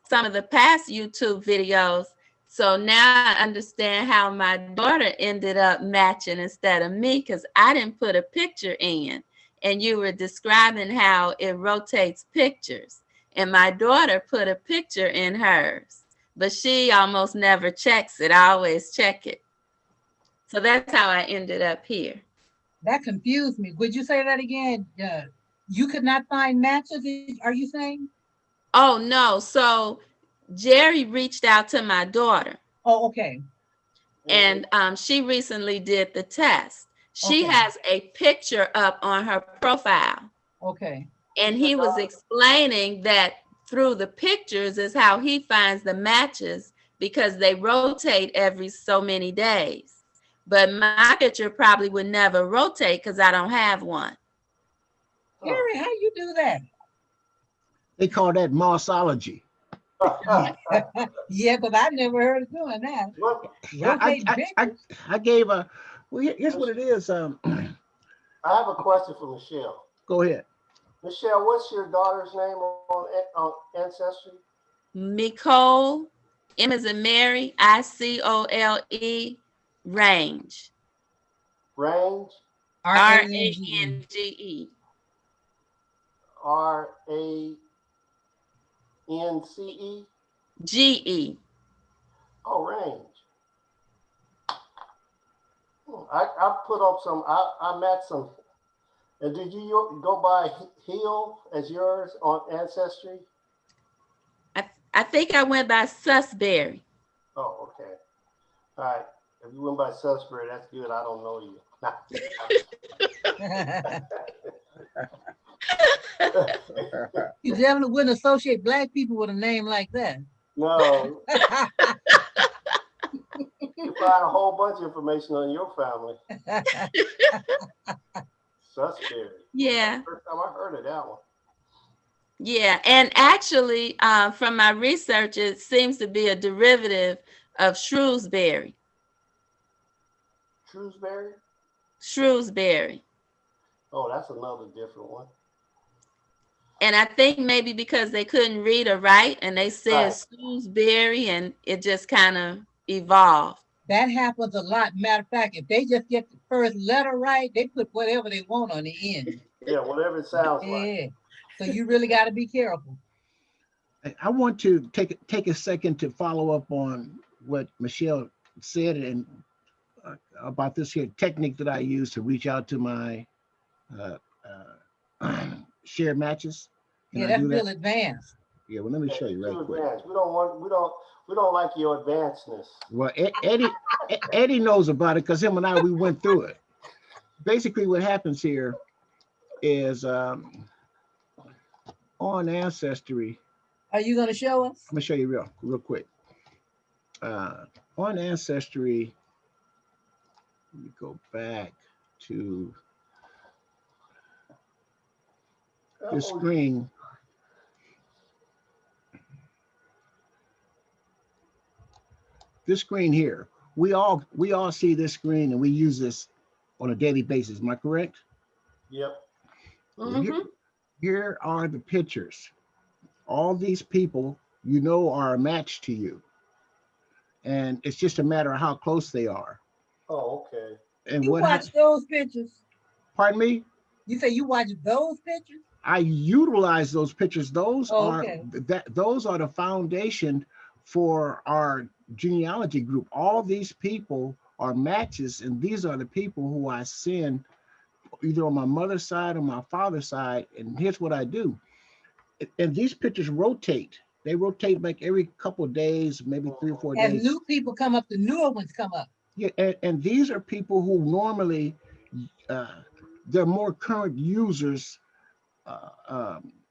some of the past YouTube videos, so now I understand how my daughter ended up matching instead of me, because I didn't put a picture in, and you were describing how it rotates pictures, and my daughter put a picture in hers, but she almost never checks it. I always check it. So that's how I ended up here. That confused me. Would you say that again? You could not find matches, are you saying? Oh, no. So Jerry reached out to my daughter. Oh, okay. And she recently did the test. She has a picture up on her profile. Okay. And he was explaining that through the pictures is how he finds the matches, because they rotate every so many days. But my picture probably would never rotate because I don't have one. Gary, how you do that? They call that mossology. Yeah, but I never heard of doing that. I gave a, well, here's what it is. I have a question for Michelle. Go ahead. Michelle, what's your daughter's name on Ancestry? Nicole, M as in Mary, ICOLE, Range. Range? RANGE. RANCE? GE. Oh, Range. I put up some, I met some. And did you go by Hill as yours on Ancestry? I think I went by Susberry. Oh, okay. All right. If you went by Susberry, that's good. I don't know you. You definitely wouldn't associate Black people with a name like that. No. You find a whole bunch of information on your family. Susberry. Yeah. First time I heard of that one. Yeah, and actually, from my research, it seems to be a derivative of Shrewsbury. Shrewsbury? Shrewsbury. Oh, that's another different one. And I think maybe because they couldn't read or write, and they said Shrewsbury, and it just kind of evolved. That happens a lot. Matter of fact, if they just get the first letter right, they put whatever they want on the end. Yeah, whatever it sounds like. So you really got to be careful. I want to take a second to follow up on what Michelle said and about this here technique that I use to reach out to my shared matches. Can that's real advanced. Yeah, well, let me show you right quick. We don't like your advancedness. Well, Eddie knows about it because him and I, we went through it. Basically, what happens here is on Ancestry. Are you going to show us? I'm going to show you real quick. On Ancestry, let me go back to the screen. This screen here, we all see this screen and we use this on a daily basis. Am I correct? Yep. Here are the pictures. All these people you know are a match to you. And it's just a matter of how close they are. Oh, okay. And you watch those pictures? Pardon me? You say you watch those pictures? I utilize those pictures. Those are okay. Those are the foundation for our genealogy group. All these people are matches, and these are the people who I send either on my mother's side or my father's side. And here's what I do. And these pictures rotate. They rotate like every couple of days, maybe 3 or 4 days. As new people come up, the newer ones come up. Yeah, and these are people who normally they're more current users.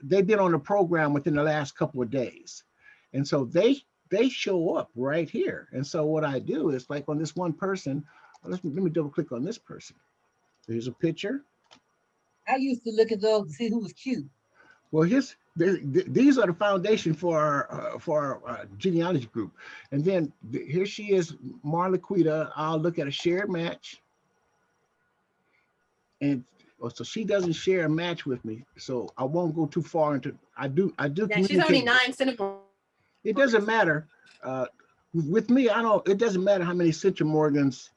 They've been on the program within the last couple of days, and so they show up right here. And so what I do is, like on this one person, let me double click on this person. There's a picture. I used to look at those to see who was cute. Well, these are the foundation for our genealogy group. And then here she is, Marlaquita. I'll look at a shared match. And so she doesn't share a match with me. So I won't go too far into, I do. Yeah, she's only 9 centimeters. It doesn't matter. With me, it doesn't matter how many centimorgans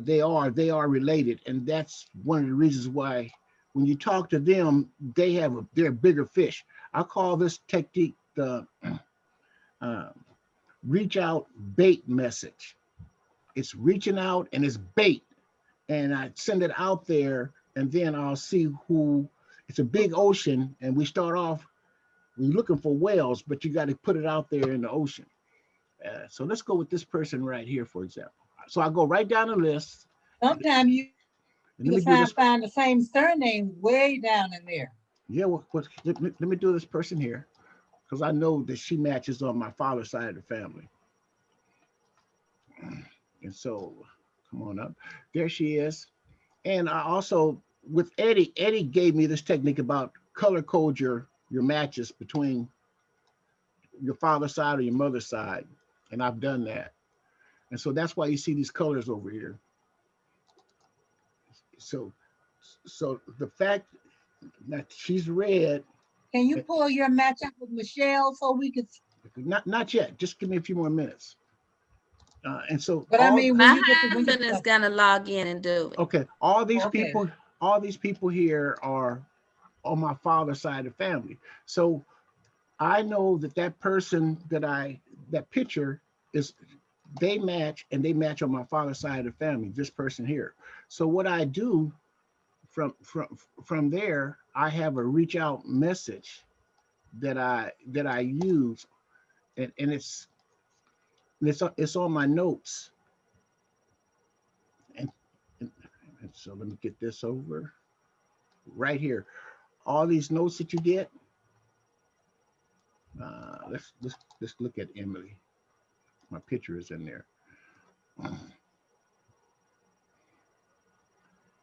they are related. And that's one of the reasons why when you talk to them, they're bigger fish. I call this technique the reach out bait message. It's reaching out and it's bait. And I send it out there, and then I'll see who. It's a big ocean, and we start off, we're looking for whales, but you got to put it out there in the ocean. So let's go with this person right here, for example. So I go right down the list. Sometimes you find the same surname way down in there. Yeah, well, let me do this person here, because I know that she matches on my father's side of the family. And so, come on up. There she is. And I also, with Eddie gave me this technique about color code your matches between your father's side or your mother's side. And I've done that. And so that's why you see these colors over here. So the fact that she's red. Can you pull your match up with Michelle so we could? Not yet. Just give me a few more minutes. And so, but I mean, my husband is gonna log in and do it. Okay, all these people here are on my father's side of the family. So I know that person that picture is, they match, and they match on my father's side of the family. This person here. So what I do from there, I have a reach out message that I use, and it's on my notes. And so let me get this over right here. All these notes that you get. Let's look at Emily. My picture is in there.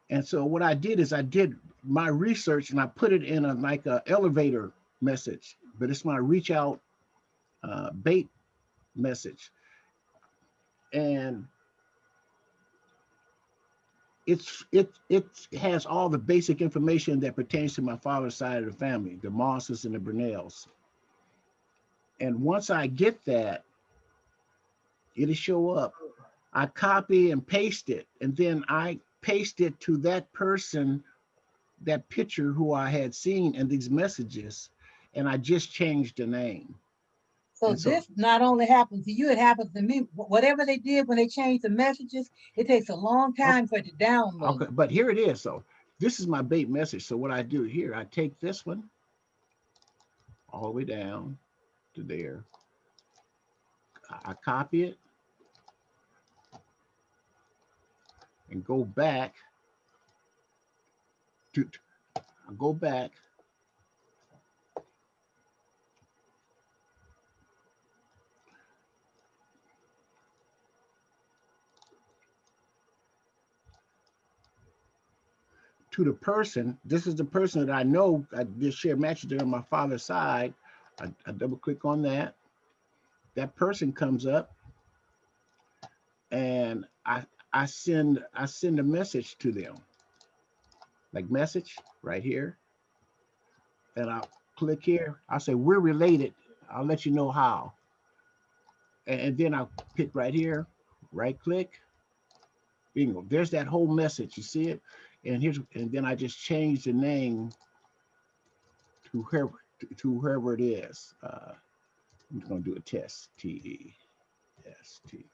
And so what I did is I did my research and I put it in like a elevator message, but it's my reach out bait message. And it has all the basic information that pertains to my father's side of the family, the Mosses and the Brunels. And once I get that, it'll show up. I copy and paste it, and then I paste it to that person, that picture who I had seen in these messages, and I just changed the name. So this not only happens to you, it happens to me. Whatever they did when they changed the messages, it takes a long time for it to download. Okay, but here it is. So this is my bait message. So what I do here, I take this one all the way down to there. I copy it and go back to, to the person. This is the person that I know I just shared matches there on my father's side. I double click on that. That person comes up. and I send a message to them, like message right here, and I'll click here. I'll say we're related. I'll let you know how, and then I'll pick right here, right click, bingo. There's that whole message. You see it, and then I just change the name to whoever it is. I'm just gonna do a test, T-E-S-T.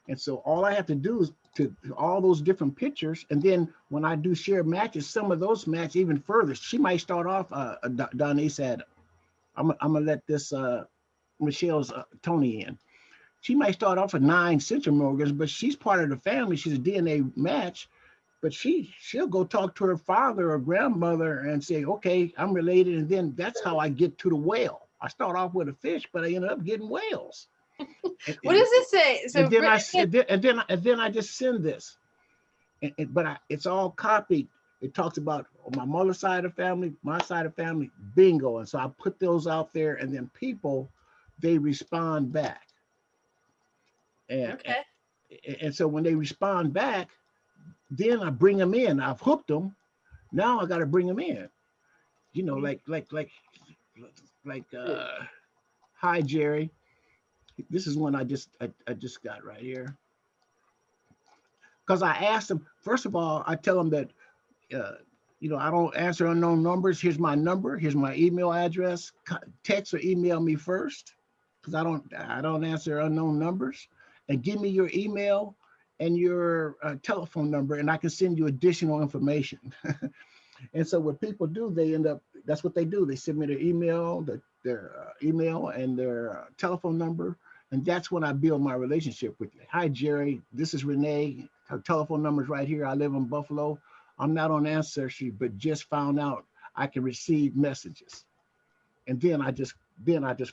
And so all I have to do is to all those different pictures. And then when I do share matches, some of those match even further. She might start off, Donise said, I'm gonna let this Michelle's Tony in. She might start off with 9 centromoguls, but she's part of the family. She's a DNA match, but she'll go talk to her father or grandmother and say, okay, I'm related. And then that's how I get to the whale. I start off with a fish, but I end up getting whales. What does it say? So and then I just send this, but it's all copied. It talks about my mother's side of the family, my side of the family, bingo. And so I put those out there, and then people, they respond back. And, okay. and so when they respond back, then I bring them in. I've hooked them. Now I got to bring them in. You know, like hi Jerry. This is one I just got right here. Because I asked them, first of all, I tell them that, you know, I don't answer unknown numbers. Here's my number. Here's my email address. Text or email me first, because I don't answer unknown numbers. And give me your email and your telephone number, and I can send you additional information. And so what people do, they end up, that's what they do. They send me their email, their email and their telephone number. And that's when I build my relationship with you. Hi, Jerry. This is Renee. Her telephone number is right here. I live in Buffalo. I'm not on Ancestry, but just found out I can receive messages. And then I just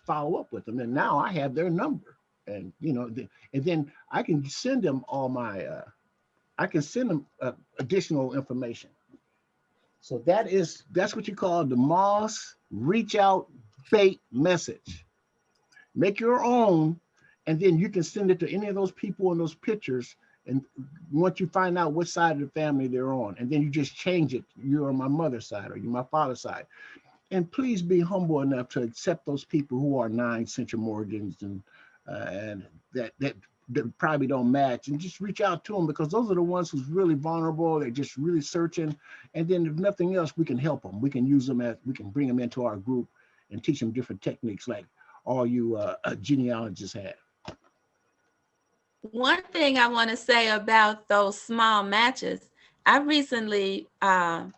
follow up with them. And now I have their number. And, you know, and then I can send them all my, additional information. So that's what you call the Moss reach out bait message. Make your own, and then you can send it to any of those people in those pictures. And once you find out what side of the family they're on, and then you just change it. You're on my mother's side or you're my father's side. And please be humble enough to accept those people who are 9 centromorgans and that probably don't match, and just reach out to them, because those are the ones who's really vulnerable. They're just really searching. And then if nothing else, we can help them. We can use them we can bring them into our group and teach them different techniques like all you genealogists have. One thing I want to say about those small matches, I recently got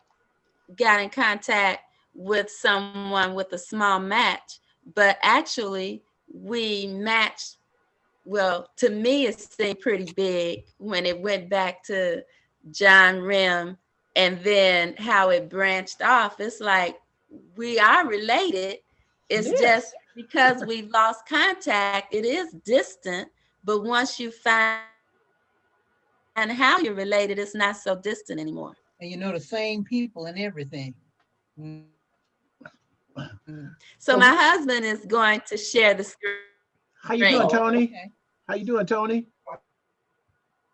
in contact with someone with a small match, but actually we matched. Well, to me, it seemed pretty big when it went back to John Rim, and then how it branched off. It's like we are related. It's just because we lost contact, it is distant. But once you find how you're related, it's not so distant anymore. And you know the same people and everything. So my husband is going to share the screen. How you doing, Tony? Okay. How you doing, Tony?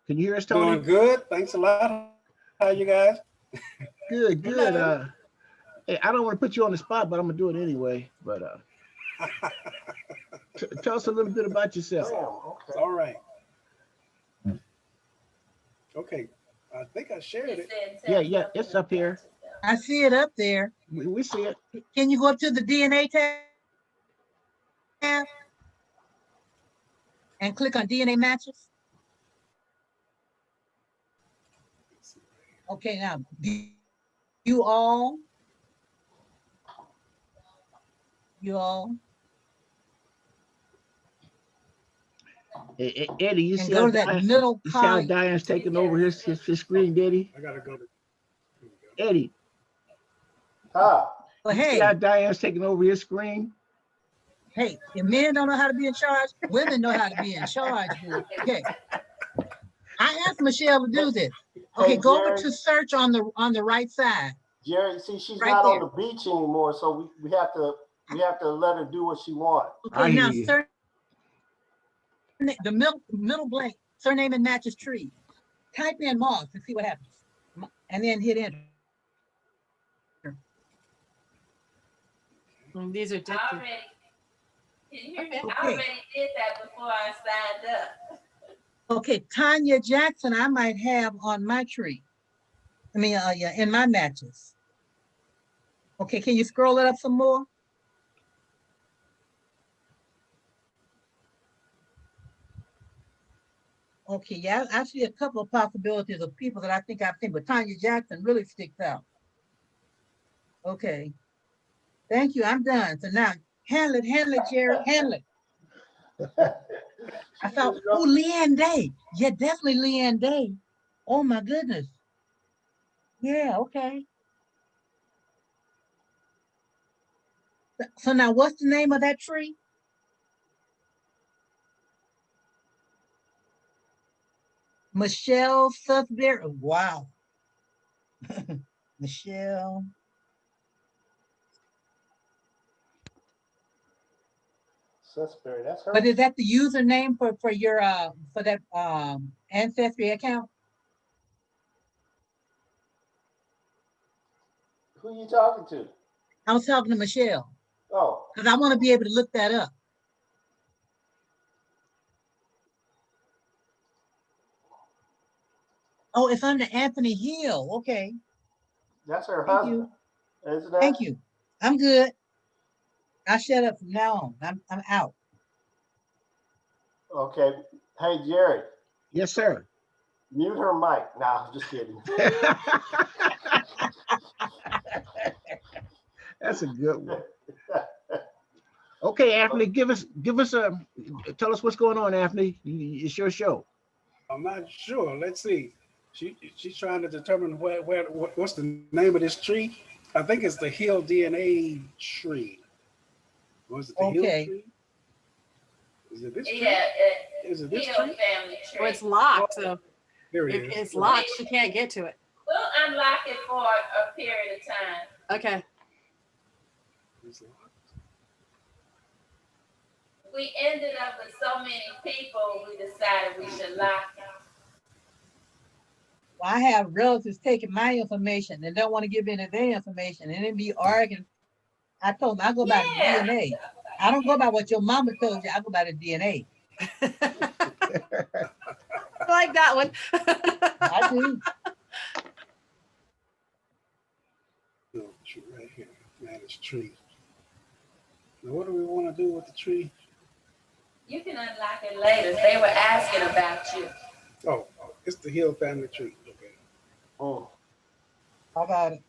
Can you hear us, Tony? Doing good. Thanks a lot. How you guys? Good. Hey, I don't want to put you on the spot, but I'm gonna do it anyway. But tell us a little bit about yourself. Okay. All right. Okay. I think I shared it. Yeah, it's up here. I see it up there. We see it. Can you go up to the DNA tab and click on DNA matches? Okay, now you all. Hey, Eddie, you see how that middle you see how Diane's taking over his screen, Eddie? I gotta go to Eddie. Well, hey, see how Diane's taking over his screen? Hey, if men don't know how to be in charge, women know how to be in charge. Okay. I asked Michelle to do this. Okay, hey, go over to search on the right side. Jerry, see, she's right not there on the beach anymore, so we have to let her do what she wants. Okay, now search the middle blank. Surname and matches tree. Type in Moss and see what happens. And then hit enter. These are different. Already, can you hear me? Okay. I already did that before I signed up. Okay, Tanya Jackson, I might have on my tree. I mean, yeah, in my matches. Okay, can you scroll it up some more? Okay, yeah, I see a couple of possibilities of people that I think I've seen, but Tanya Jackson really sticks out. Okay, thank you, I'm done. So now, handle it, Jerry, handle it. I thought, oh, Leanne Day. Yeah, definitely Leanne Day. Oh my goodness. Yeah, okay. So now what's the name of that tree? Michelle Sussberry. Wow. Michelle. Sussberry, that's her. But is that the username for your for that ancestry account? Who you talking to? I was talking to Michelle. Oh. Because I want to be able to look that up. Oh, it's under Anthony Hill. Okay. That's her Thank husband. You. Isn't that? Thank you. I'm good. I shut up from now on. I'm out. Okay. Hey, Jerry. Yes, sir. Mute her mic. Nah, I'm just kidding. That's a good one. Okay, Anthony, give us tell us what's going on, Anthony. It's your show. I'm not sure. Let's see. She's trying to determine what's the name of this tree. I think it's the Hill DNA tree. Was it the Hill tree? Is it this tree? Yeah, is it this Hill tree? family tree. Well, it's locked, so There it if is. it's locked, she can't get to it. We'll unlock it for a period of time. Okay. It's locked. We ended up with so many people, we decided we should lock it. Well, I have relatives taking my information and don't want to give any of their information and then be arguing. I told them I go by the DNA. I don't go by what your mama told you. I go by the DNA. I like that one. I do. No, tree right here. Manage tree. Now, what do we want to do with the tree? You can unlock it later. They were asking about you. Oh, it's the Hill family tree. Okay. Oh. I got it.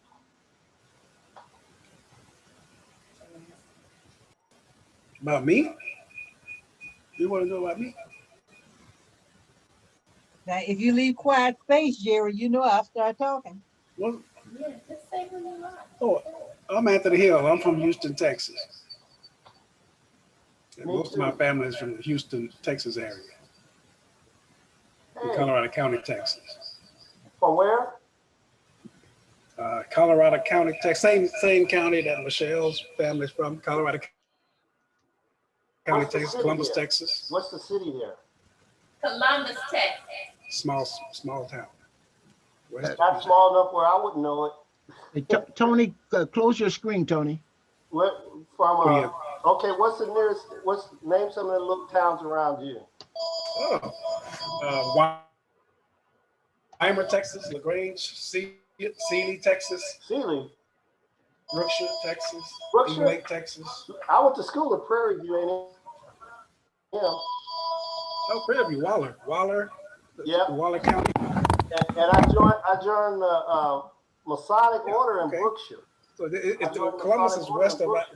About me? You want to know about me? Now, if you leave quiet space, Jerry, you know I'll start talking. Well, Yeah, just say who you are. oh, I'm Anthony Hill. I'm from Houston, Texas. And most of my family is from the Houston, Texas area. In Colorado County, Texas. From where? Colorado County, Texas. Same county that Michelle's family's from, Colorado County, Texas, Columbus, Texas. What's the city there? Columbus, Texas. Small town. Not small enough where I wouldn't know it. Hey, Tony, close your screen, Tony. What from? Okay, what's the nearest? Name some of the little towns around you? Weimar, Texas, LaGrange, Sealy, Texas. Sealy. Brookshire, Texas. Brookshire? Lake, Texas. I went to school at Prairie View, ain't it? Yeah. Oh, Prairie View, Waller. Yeah. Waller County. And I joined the Masonic Order in Brookshire. So Columbus is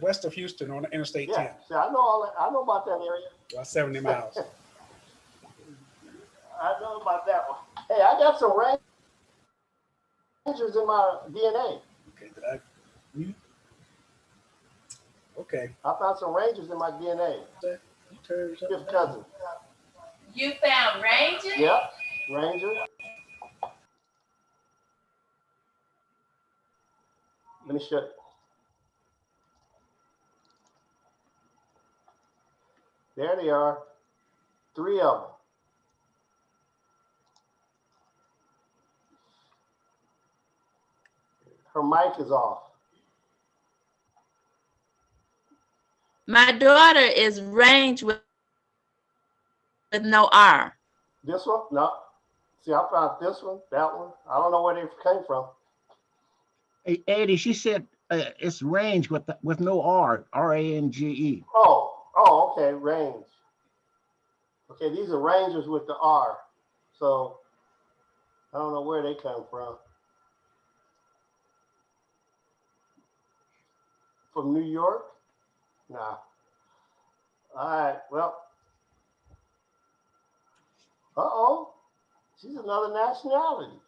west of Houston on Interstate 10. See, I know all that. I know about that area. About 70 miles. I know about that one. Hey, I got some Rangers in my DNA. Okay, Okay. I found some Rangers in my DNA. Fifth cousin. You found Rangers? Yep, Ranger. Let me show you. There they are. 3 of them. Her mic is off. My daughter is Range with no R. This one? No. See, I found this one, that one. I don't know where they came from. Hey, Eddie, she said it's Range with no R, R-A-N-G-E. Oh, okay, Range. Okay, these are Rangers with the R. So I don't know where they come from. From New York? Nah. All right, well. Uh-oh. She's another nationality.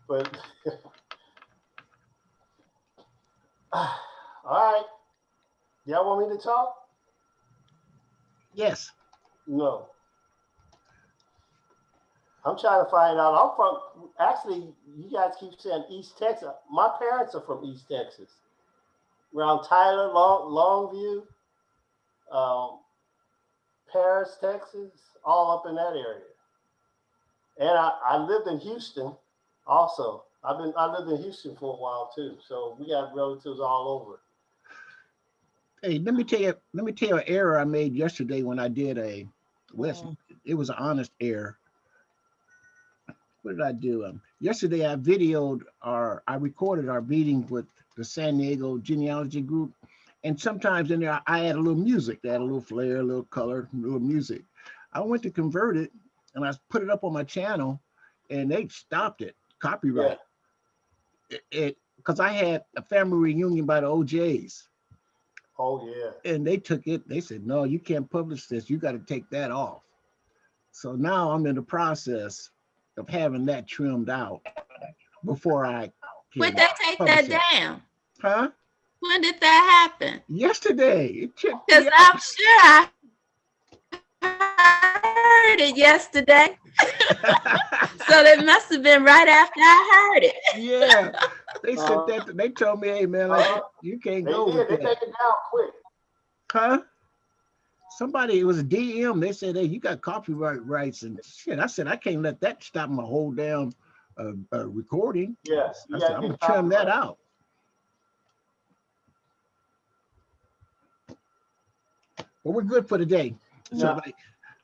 But all right. Y'all want me to talk? Yes. No. I'm trying to find out. I'm from, actually, you guys keep saying East Texas. My parents are from East Texas. Around Tyler, Longview, Paris, Texas, all up in that area. And I lived in Houston also. I lived in Houston for a while too. So we got relatives all over. Hey, let me tell you an error I made yesterday when I did it was an honest error. What did I do? Yesterday I recorded our meeting with the San Diego Genealogy Group. And sometimes in there I add a little music, add a little flair, a little color, a little music. I went to convert it and I put it up on my channel and they stopped it, copyright. Yeah. Because I had a family reunion by the OJs. Oh yeah. And they took it, they said, no, you can't publish this. You got to take that off. So now I'm in the process of having that trimmed out before I When did they take that down? Huh? When did that happen? Yesterday. Because I'm sure I heard it yesterday. So it must have been right after I heard it. Yeah. They said that. They told me, hey man, like you can't go with that. They take it down quick. Huh? Somebody, it was a DM. They said, hey, you got copyright rights and shit. I said, I can't let that stop my whole damn recording. Yeah. I said, I'm gonna trim that out. But we're good for today. So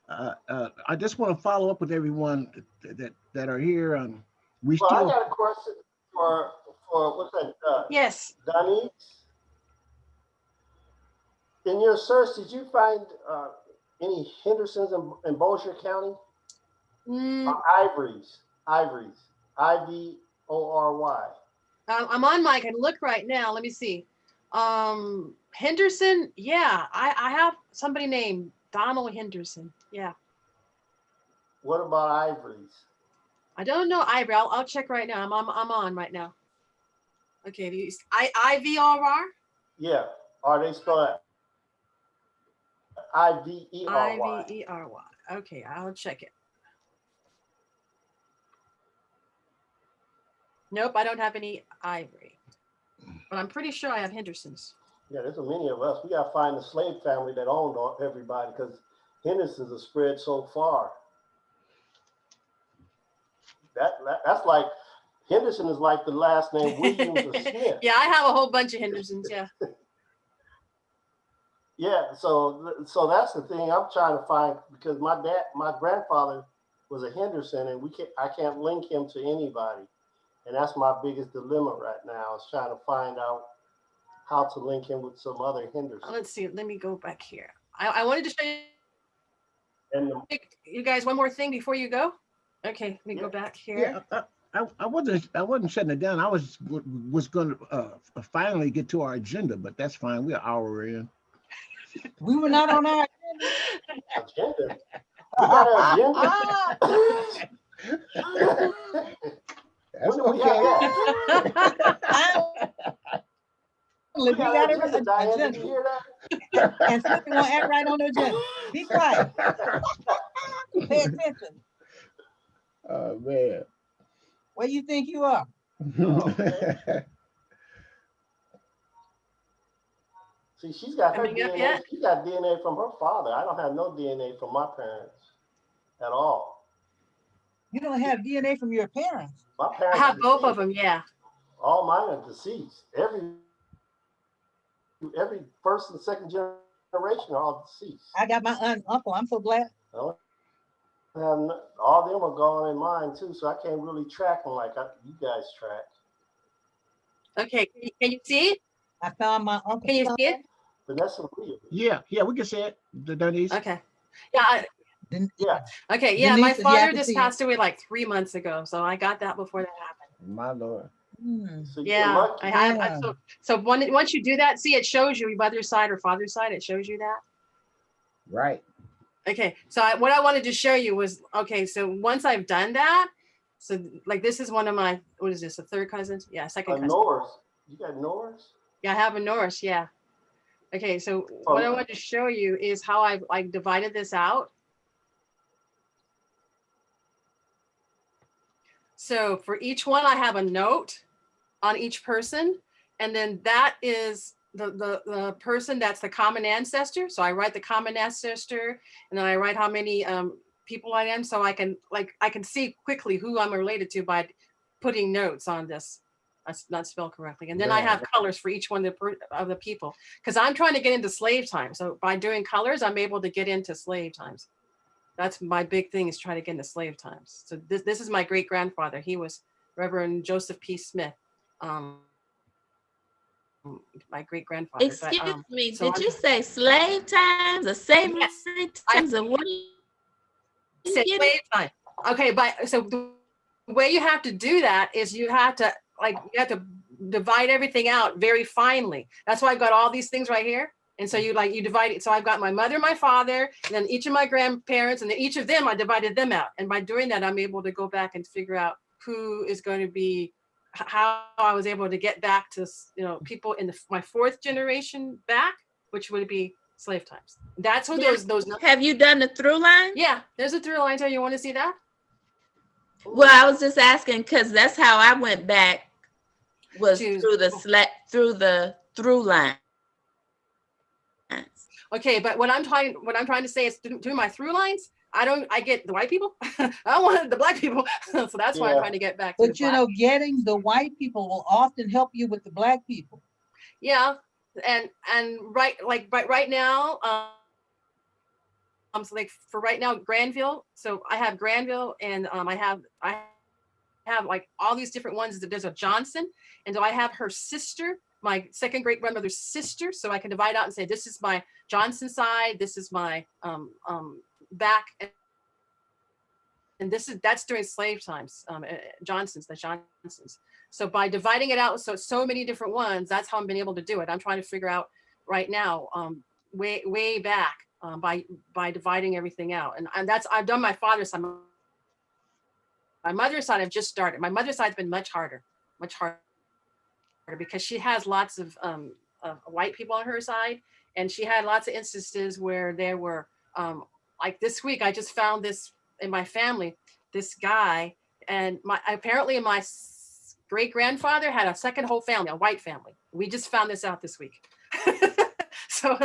I just want to follow up with everyone that are here. I got a question for what's that? Yes. Donise. In your search, did you find any Hendersons in Bossier County? Ivories. I-V-O-R-Y. I'm on mic and look right now. Let me see. Henderson. Yeah, I have somebody named Donald Henderson. Yeah. What about Ivories? I don't know Ivory. I'll check right now. I'm on right now. Okay. I-V-R-R? Yeah. Are they spelled I-V-E-R-Y? I-V-E-R-Y. Okay, I'll check it. Nope, I don't have any Ivory. But I'm pretty sure I have Hendersons. Yeah, there's many of us. We got to find the slave family that owned everybody because Hendersons are spread so far. That's like, Henderson is like the last name Williams or Smith. Yeah, I have a whole bunch of Hendersons, yeah. Yeah, so that's the thing I'm trying to find because my grandfather was a Henderson and I can't link him to anybody. And that's my biggest dilemma right now is trying to find out how to link him with some other Henderson. Let's see, let me go back here. I wanted to show you, and you guys one more thing before you go. Okay, let me go back here. Yeah, I wasn't shutting it down. I was going to finally get to our agenda, but that's fine. We're an hour in. We were not on our agenda. We got an agenda. That's okay. You got an agenda. Did you hear that? And Slippy won't act right on the agenda. Be quiet. Pay attention. Oh man. Where you think you are? Okay. See, she's got her DNA. She got DNA from her father. I don't have no DNA from my parents. at all. You don't have DNA from your parents. My I parents have are both of deceased. them. Yeah. All mine are deceased. Every first and second generation are all deceased. I got my aunt, uncle. I'm so glad. I don't have all them are gone in mine too, so I can't really track them like you guys track. Okay. Can you see it? I found my uncle. Can you see it? Vanessa Williams. Yeah, we can say it. The Donise. Okay. Yeah. Yeah. Okay. Yeah. Denise, My yeah, I father can just see passed away like 3 months ago, so I got that before that happened. My Lord. So you're Yeah. lucky. I have. So once you do that, see, it shows you mother's side or father's side. It shows you that. Right. Okay, so what I wanted to show you was, okay, so once I've done that, so like this is one of my, what is this, a third cousin? Yeah, second cousin. Norris. You got Norris? Yeah, I have a Norris, yeah. Okay, so what I wanted to show you is how I've divided this out. So for each one, I have a note on each person, and then that is the person that's the common ancestor. So I write the common ancestor, and then I write how many people I am, so I can see quickly who I'm related to by putting notes on this. That's not spelled correctly. And then I have colors for each one of the people, because I'm trying to get into slave time. So by doing colors, I'm able to get into slave times. That's my big thing, is trying to get into slave times. So this is my great grandfather. He was Reverend Joseph P. Smith. My great grandfather. Excuse me, did you say slave times or slavery times or what? Say slave time. Okay, but so the way you have to do that is you have to divide everything out very finely. That's why I've got all these things right here. And so you divide it. So I've got my mother, my father, and then each of my grandparents, and then each of them, I divided them out. And by doing that, I'm able to go back and figure out who is going to be, how I was able to get back to, people in my fourth generation back, which would be slave times. That's who those. Have you done the through line? Yeah, there's a through line. So you want to see that? Well, I was just asking because that's how I went back, was through the through line. Okay, but what I'm trying to say is through my through lines, I get the white people. I don't want the black people. So that's why I'm trying to get back to getting the white people will often help you with the black people. Yeah. And right now, so like for right now, Granville. So I have Granville, and I have like all these different ones. There's a Johnson, and so I have her sister, my second great grandmother's sister. So I can divide out and say, this is my Johnson side, this is my back, and that's during slave times. The Johnsons. So by dividing it out, so many different ones, that's how I've been able to do it. I'm trying to figure out right now, way back, by dividing everything out, and that's, I've done my father's side. My mother's side, I've just started. My mother's side's been much harder, because she has lots of white people on her side, and she had lots of instances where there were, like this week, I just found this in my family, this guy, and apparently my great grandfather had a second whole family, a white family. We just found this out this week. So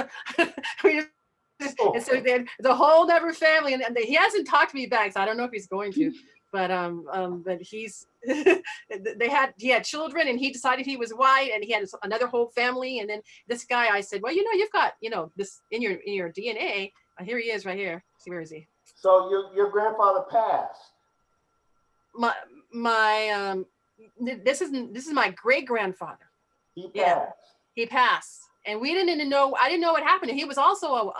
and so then the whole other family, and he hasn't talked to me back, so I don't know if he's going to. But he's he had children, and he decided he was white, and he had another whole family. And then this guy, I said, well, you've got this in your DNA. Here he is, right here. See, where is he? So your grandfather passed. This is my great grandfather. He passed. Yeah, he passed, and we didn't know. I didn't know what happened. He was also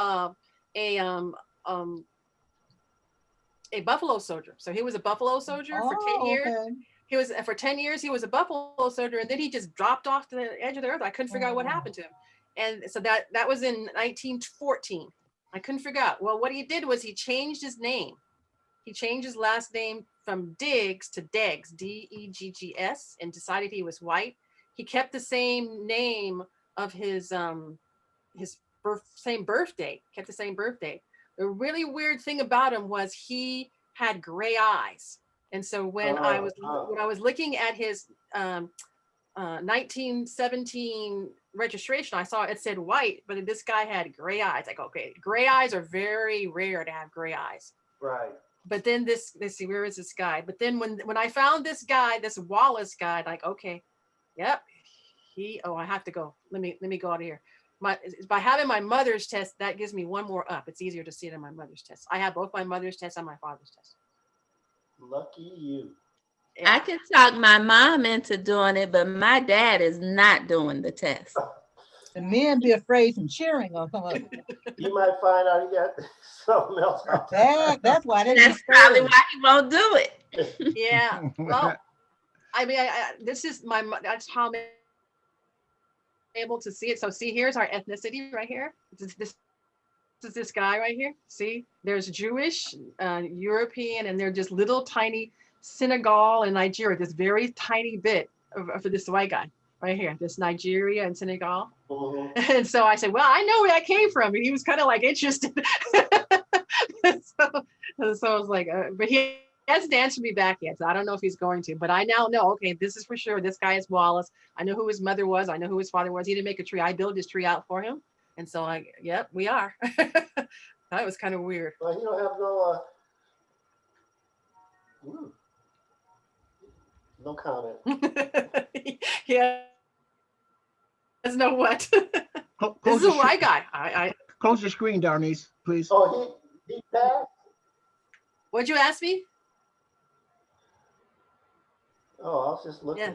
a buffalo soldier. So he was a buffalo soldier for 10 years. Okay. He was for 10 years. He was a buffalo soldier, and then he just dropped off the edge of the earth. I couldn't figure out what happened to him. And so that was in 1914. I couldn't figure out. Well, what he did was he changed his name. He changed his last name from Diggs to Deggs, Deggs, and decided he was white. He kept the same name of his same birthday. Kept the same birthday. The really weird thing about him was he had gray eyes. And so when I was looking at his 1917 registration, I saw it said white, but this guy had gray eyes. Like, okay, gray eyes are very rare to have gray eyes. Right. but then this, let's see, where is this guy? But then when I found this guy, this Wallace guy, like, okay, yep, I have to go. Let me go out of here. By having my mother's test, that gives me one more up. It's easier to see it in my mother's test. I have both my mother's test and my father's test. Lucky you. Yeah. I can talk my mom into doing it, but my dad is not doing the test. The men be afraid some cheering gonna come up. You might find out he got something else. That's why they That's probably why he won't do it. Yeah. Well, I mean, this is that's how I'm able to see it. So see, here's our ethnicity right here. This is this guy right here. See, there's Jewish, European, and they're just little tiny Senegal and Nigeria. This very tiny bit for this white guy right here. This Nigeria and Senegal. Mm-hmm. And so I said, well, I know where that came from. And he was kind of like interested. so I was like, but he hasn't answered me back yet. So I don't know if he's going to, but I now know, okay, this is for sure. This guy is Wallace. I know who his mother was. I know who his father was. He didn't make a tree. I built his tree out for him. And so yep, we are. That was kind of weird. Well, you don't have no comment. Yeah. There's no what. This is a white guy. I close the screen, Donise, please. Oh, he passed? What'd you ask me? Oh, I was just looking. Yeah.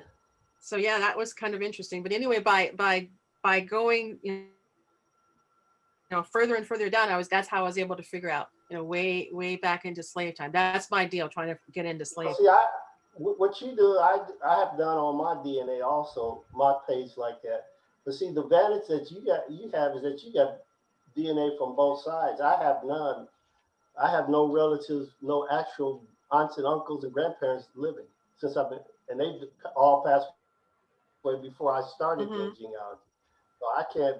So yeah, that was kind of interesting. But anyway, by going, further and further down, that's how I was able to figure out, way back into slave time. That's my deal, trying to get into slave. See, what you do, I have done on my DNA also, my page like that. But see, the advantage that you have is that you got DNA from both sides. I have none. I have no relatives, no actual aunts and uncles and grandparents living since I've been, and they all passed away before I started doing genealogy. So I can't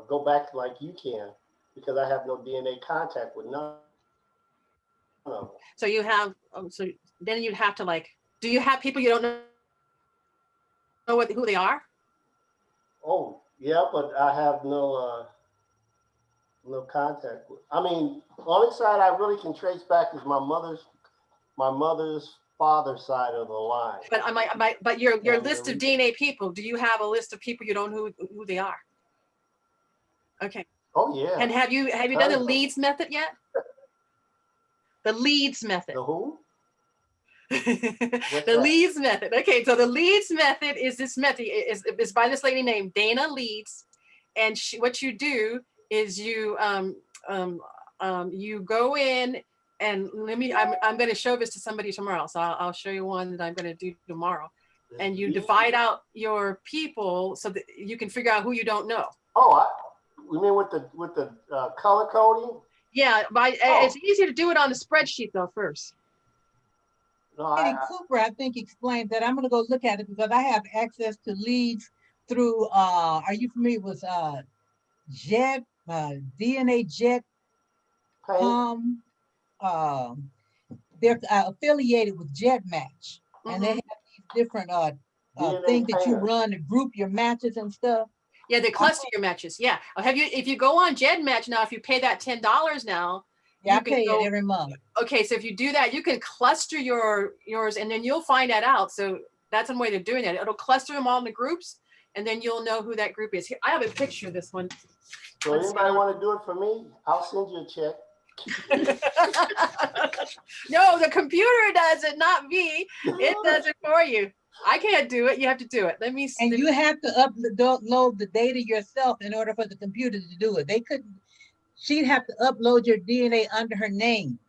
go back like you can because I have no DNA contact with none of them. So you have, so then you'd have to do you have people you don't know who they are? Oh, yeah, but I have no contact with. I mean, only side I really can trace back is my mother's father's side of the line. But your list of DNA people, do you have a list of people you don't know who they are? Okay. Oh yeah. And have you done the Leeds method yet? The Leeds method. The who? The Leeds method. Okay, so the Leeds method is this method is by this lady named Dana Leeds, and what you do is you go in and I'm going to show this to somebody tomorrow, so I'll show you one that I'm going to do tomorrow, and you divide out your people so that you can figure out who you don't know. Oh, you mean with the color coding? Yeah, it's easier to do it on the spreadsheet though first. No, Cooper, I think, explained that. I'm going to go look at it because I have access to leads through, are you familiar with DNA Jet? They're affiliated with GEDMatch, and they have these different things that you run to group your matches and stuff. Yeah, they cluster your matches. Yeah. If you go on GEDMatch now, if you pay that $10 now, I pay it every month. Okay, so if you do that, you can cluster yours, and then you'll find that out. So that's one way they're doing it. It'll cluster them all in the groups, and then you'll know who that group is. Here, I have a picture of this one. So anybody want to do it for me? I'll send you a check. No, the computer does it, not me. It does it for you. I can't do it. You have to do it. Let me see. And you have to upload the data yourself in order for the computer to do it. They couldn't. She'd have to upload your DNA under her name.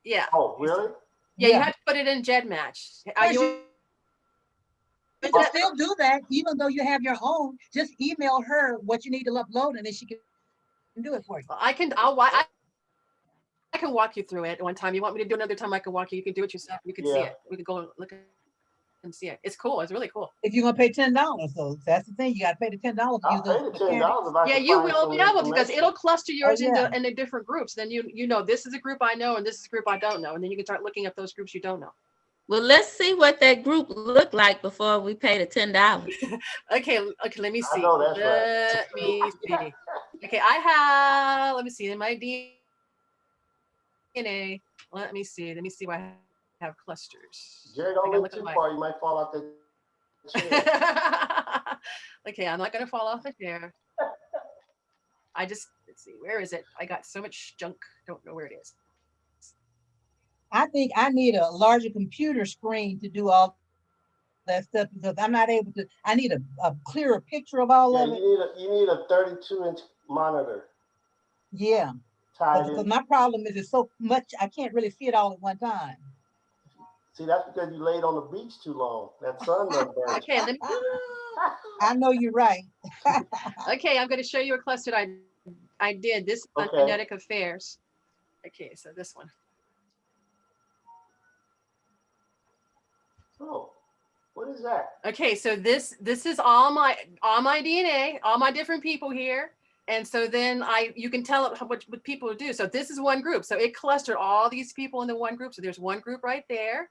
Yeah. Oh, really? Yeah, you have to put it in GEDMatch. You can still do that, even though you have your own. Just email her what you need to upload, and then she can do it for you. I can walk you through it one time. You want me to do another time? I can walk you. You can do it yourself. You can see it. We can go and look and see it. It's cool. It's really cool. If you're gonna pay $10, so that's the thing. You got to pay the $10. I'll pay the $10. Yeah, you will be able because it'll cluster yours into different groups. Then you know this is a group I know and this is a group I don't know, and then you can start looking at those groups you don't know. Well, let's see what that group looked like before we pay the $10. Okay, let me see. I know that's Let me see. Okay, I have. Let me see in my DNA. Let me see why I have clusters. Jerry, don't lean too far. You might fall off the chair. Okay, I'm not gonna fall off the chair. Let's see, where is it? I got so much junk, don't know where it is. I think I need a larger computer screen to do all that stuff because I'm not able to. I need a clearer picture of all of it. You need a 32-inch monitor. Yeah, because my problem is it's so much I can't really see it all at one time. See, that's because you laid on the beach too long. That sun done burned. Okay, I know you're right. Okay, I'm going to show you a cluster I did. This on genetic affairs. Okay, so this one. Oh, what is that? Okay, so this is all my DNA, all my different people here. And so then you can tell it what people do. So this is one group. So it clustered all these people into one group. So there's one group right there.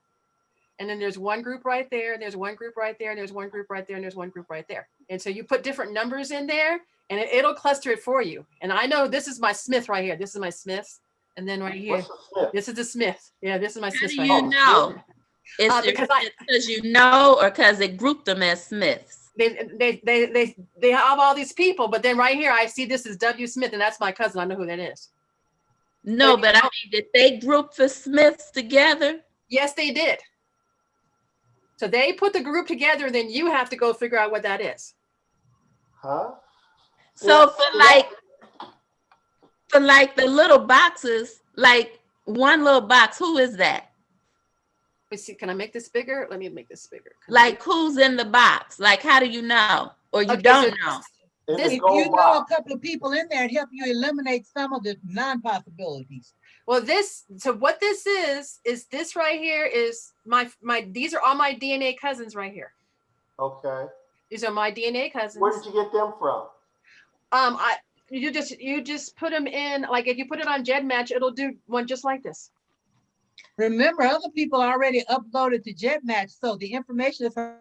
And then there's one group right there. And there's one group right there. And there's one group right there. And there's one group right there. And so you put different numbers in there and it'll cluster it for you. And I know this is my Smith right here. This is my Smith. And then right here, this is the Smith. Yeah, this is my Smith. How do you know? Because you know, or because they grouped them as Smiths? They have all these people, but then right here I see this is W. Smith, and that's my cousin. I know who that is. No, but I mean, did they group the Smiths together? Yes, they did. So they put the group together, and then you have to go figure out what that is. Huh? So for like the little boxes, like one little box, who is that? Let's see, can I make this bigger? Let me make this bigger. Like who's in the box? Like how do you know? Or you don't know? If you know a couple of people in there, it help you eliminate some of the non-possibilities. Well, so what this is this right here is these are all my DNA cousins right here. Okay. These are my DNA cousins. Where did you get them from? You just put them in, like if you put it on GEDMatch, it'll do one just like this. Remember, other people already uploaded to GEDMatch, so the information is from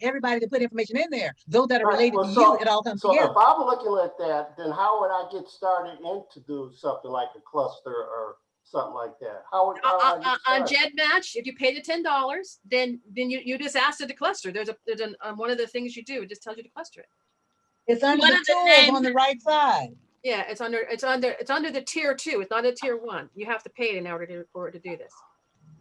everybody to put information in there. Those that are related to you, it all comes together. So if I'm looking at that, then how would I get started to do something like a cluster or something like that? How would I get on GEDMatch, if you pay the $10, then you just ask it to cluster. There's one of the things you do. It just tells you to cluster it. It's under the tools on the right side. Yeah, it's under the tier 2. It's not a tier 1. You have to pay it in order for it to do this.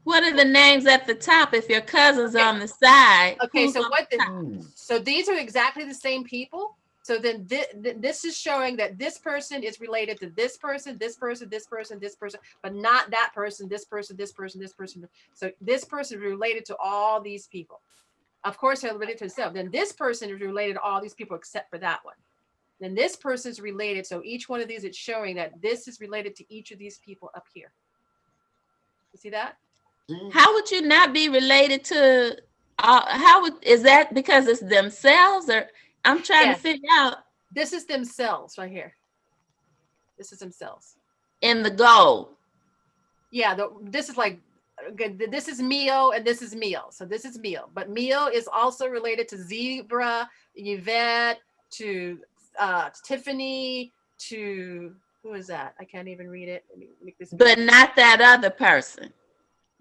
What are the names at the top if your cousin's on the side? Okay, so these are exactly the same people. So then this is showing that this person is related to this person, this person, this person, this person, but not that person, this person, this person, this person. So this person is related to all these people. Of course, they're related to themselves. Then this person is related to all these people except for that one. Then this person is related. So each one of these, it's showing that this is related to each of these people up here. You see that? How would you not be related to, is that because it's themselves, or I'm trying to figure out. This is themselves right here. This is themselves. In the gold. Yeah, this is like, this is Mio and this is Mio. So this is Mio, but Mio is also related to Zebra, Yvette, to Tiffany, to, who is that? I can't even read it. Let me make this. But not that other person.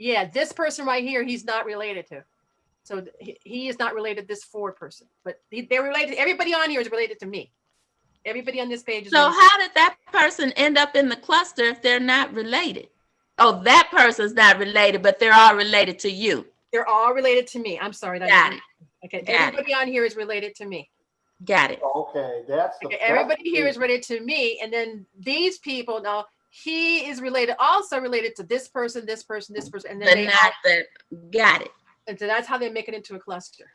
Yeah, this person right here, he's not related to. So he is not related to this Ford person, but they're related. Everybody on here is related to me. Everybody on this page is. So how did that person end up in the cluster if they're not related? Oh, that person's not related, but they're all related to you. They're all related to me. I'm sorry. Got it. Okay, everybody on here is related to me. Got it. Okay, everybody here is related to me, and then these people now. He is also related to this person, this person, this person, and then got it. And so that's how they make it into a cluster.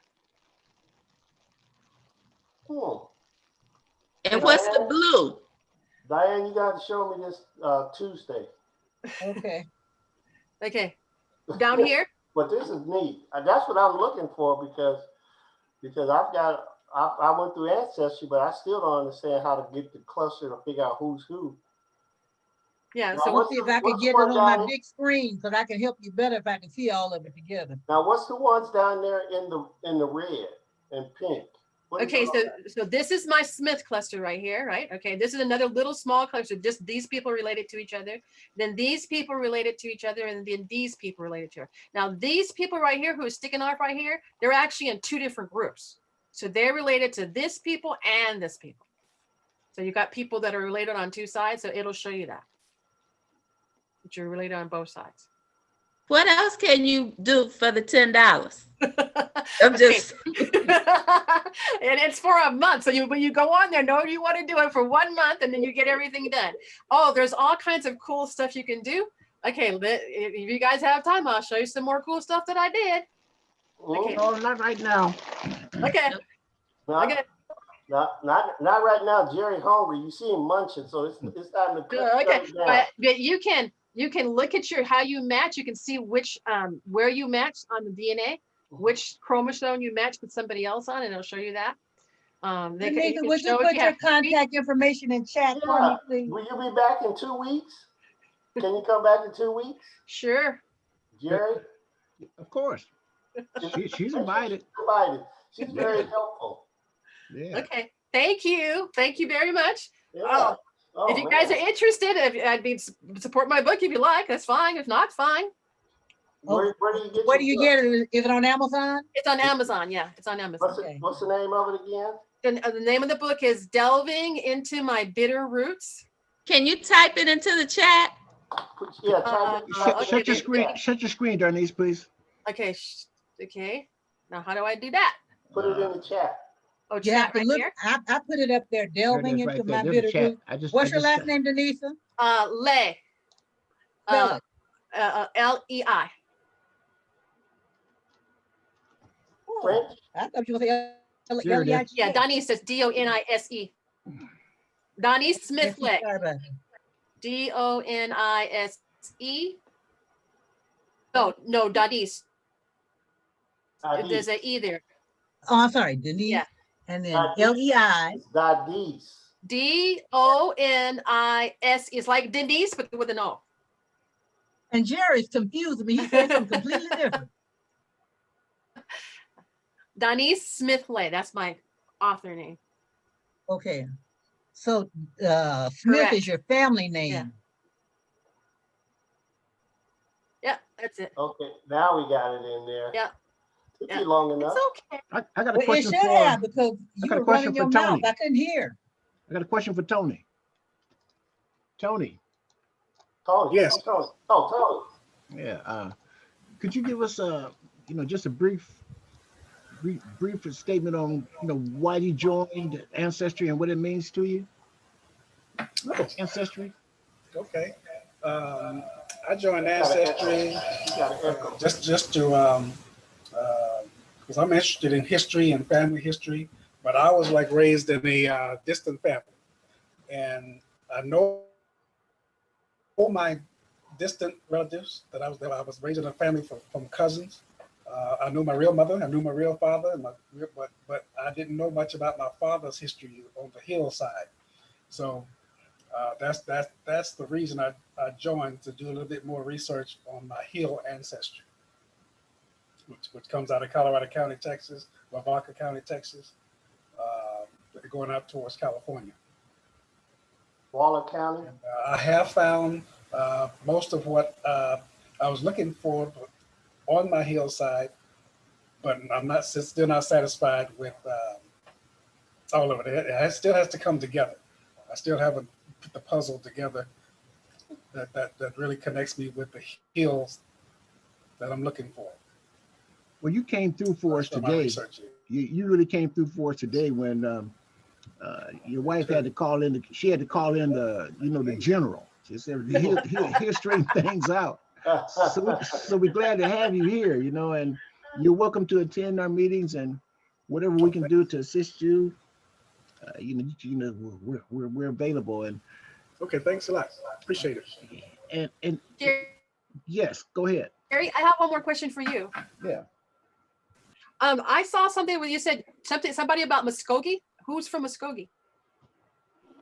Cool. And what's the blue? Diane, you got to show me this Tuesday. Okay. Okay. Down here. But this is neat. That's what I'm looking for because I went through Ancestry, but I still don't understand how to get the cluster to figure out who's who. Yeah, so we'll see if I can get it on my big screen so that I can help you better if I can see all of it together. Now, what's the ones down there in the red and pink? Okay, so this is my Smith cluster right here, right? Okay, this is another little small cluster, just these people related to each other, then these people related to each other, and then these people related to her. Now, these people right here who are sticking off right here, they're actually in two different groups. So they're related to this people and this people. So you got people that are related on two sides, so it'll show you that you're related on both sides. What else can you do for the $10? I'm just and it's for a month. So when you go on there, know you want to do it for 1 month, and then you get everything done. Oh, there's all kinds of cool stuff you can do. Okay, if you guys have time, I'll show you some more cool stuff that I did. Okay. No, not right now. Okay. Okay. Not right now. Jerry's hungry. You see him munching, so it's time to cut it down. But you can look at how you match. You can see which where you match on the DNA, which chromosome you match with somebody else on, and it'll show you that. Nathan, would you put your contact information in chat for me, please? Will you be back in 2 weeks? Can you come back in 2 weeks? Sure. Jerry? Of course. She's invited. She's very helpful. Yeah. Okay. Thank you. Thank you very much. Yeah. If you guys are interested, I'd be support my book if you like. That's fine. If not, fine. Where do you get it? Is it on Amazon? It's on Amazon. Yeah, it's on Amazon. What's the name of it again? The name of the book is Delving into My Bitter Roots. Can you type it into the chat? Yeah, shut your screen. Shut your screen, Donise, please. Okay. Okay. Now, how do I do that? Put it in the chat. Oh, chat right here. I put it up there. Delving into right my bitter roots. What's your last name, Donise? Lei. L-E-I. Oh, I thought you were saying L-E-I. Yeah, Donise says D-O-N-I-S-E. Donise Smith Lei. D-O-N-I-S-E. No, Donise. There's an E there. Oh, I'm sorry, Denise. Yeah. And then L-E-I. Donise. D-O-N-I-S. It's like Denise, but with an O. And Jerry's confused me. He said something completely different. Donise Smith Lei. That's my author name. Okay. So Smith Correct. is your family name. Yeah, that's it. Okay, now we got it in there. Yeah. Took you long enough. It's okay. I got a question because you were running your mouth. I couldn't hear. I got a question for Tony. Tony. Yes. Tony. Oh, Tony. Yeah. Could you give us just a brief statement on why you joined Ancestry and what it means to you? Ancestry. Okay. I joined Ancestry just to because I'm interested in history and family history, but I was like raised in a distant family, and I know my distant relatives that I was raised in a family from cousins. I knew my real mother, I knew my real father, but I didn't know much about my father's history on the hillside. So that's the reason I joined, to do a little bit more research on my hill ancestry, which comes out of Colorado County, Texas, Lavaca County, Texas, going up towards California. Waller County. And, I have found most of what I was looking for on my hillside, but I'm still not satisfied with all of it. It still has to come together. I still haven't put the puzzle together that really connects me with the hills that I'm looking for. Well, you came through for us today. You really came through for us today when your wife had to call in. She had to call in the general. She said he'll straighten things out. So we're glad to have you here. And you're welcome to attend our meetings, and whatever we can do to assist you. We're available. And okay, thanks a lot. Appreciate it. And Jerry, yes, go ahead. Jerry, I have one more question for you. Yeah. I saw something where you said somebody about Muskogee. Who's from Muskogee?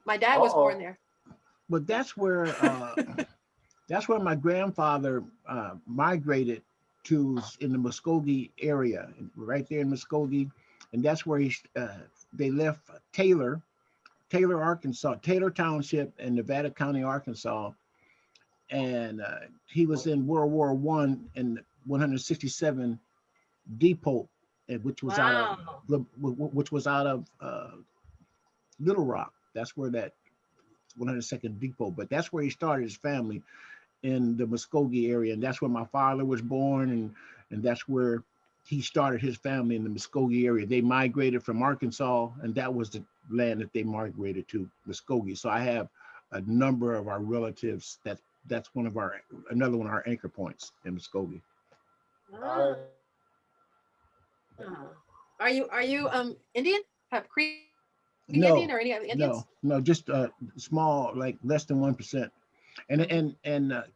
My dad was born there. But that's where my grandfather migrated to, in the Muskogee area, right there in Muskogee, and that's where he they left Taylor, Arkansas, Taylor Township in Nevada County, Arkansas. And he was in World War I in 167 Depot, which was out of Little Rock. That's where that 102nd Depot, but that's where he started his family, in the Muskogee area, and that's where my father was born, and that's where he started his family, in the Muskogee area. They migrated from Arkansas, and that was the land that they migrated to, Muskogee. So I have a number of our relatives. That's another one of our anchor points in Muskogee. Are you Indian? Have Creek No, Indian or any other Indians? no, just small, like less than 1%. And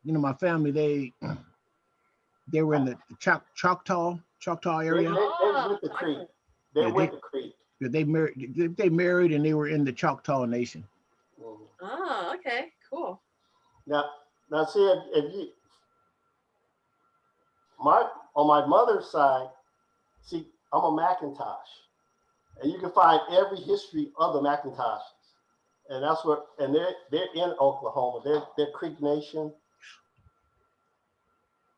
you know, my family, they were in the Choctaw area. They went to Creek. They went to Creek. They married and they were in the Choctaw Nation. Oh, okay, cool. Now see, if you, on my mother's side, see, I'm a McIntosh, and you can find every history of the McIntoshes, and that's where, and they're in Oklahoma. They're Creek Nation.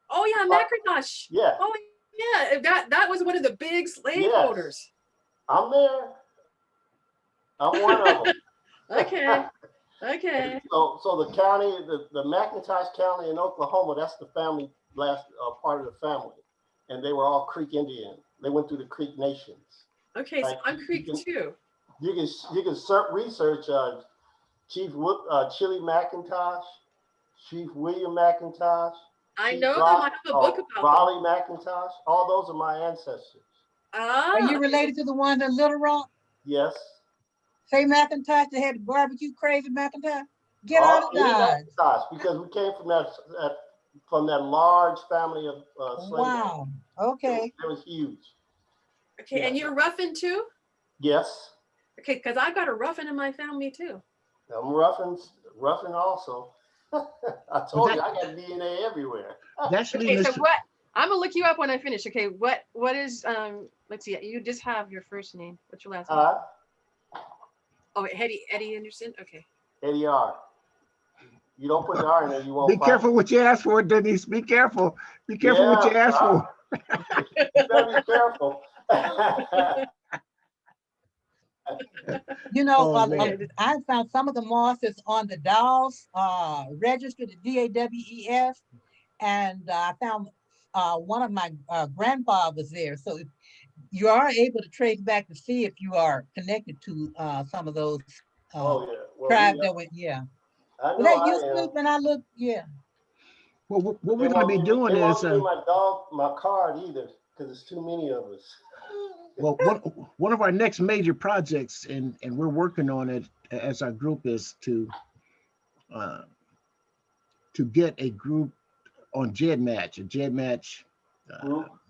Oh yeah, McIntosh. Yeah. Oh yeah, that was one of the big slaveholders. I'm there. I'm one of them. Okay. Okay. So the county, the McIntosh County in Oklahoma, that's the family, last part of the family, and they were all Creek Indian. They went through the Creek Nations. Okay, like, so I'm Creek too. You can research Chief Chili McIntosh, Chief William McIntosh. I know them. I have a book about Raleigh McIntosh. All those are my ancestors. Are you related to the one in Little Rock? Yes. Say McIntosh, they had the barbecue crazy McIntosh. Get out of Dodge. Because we came from that large family of slaves. Wow. Okay. It was huge. Okay, yeah. And you're Ruffin too? Yes. Okay, because I've got a Ruffin in my family too. I'm Ruffin also. I told you I got DNA everywhere. Okay, so what? I'm gonna look you up when I finish. Okay, what is let's see, you just have your first name. What's your last name? Oh, Eddie Anderson. Okay. Eddie R. You don't put the R in there, you won't. Be careful what you ask for, Denise. Be careful. Be careful what you ask for. You better be careful. You know, I found some of the mosses on the dolls registered at DAWES, and I found one of my grandfathers there. So you are able to trace back to see if you are connected to some of those tribes that went, But that you snoop and I look, Well, what we're going to be doing is my card either, because there's too many of us. Well, one of our next major projects, and we're working on it as our group, is to get a group on GEDMatch, a GEDMatch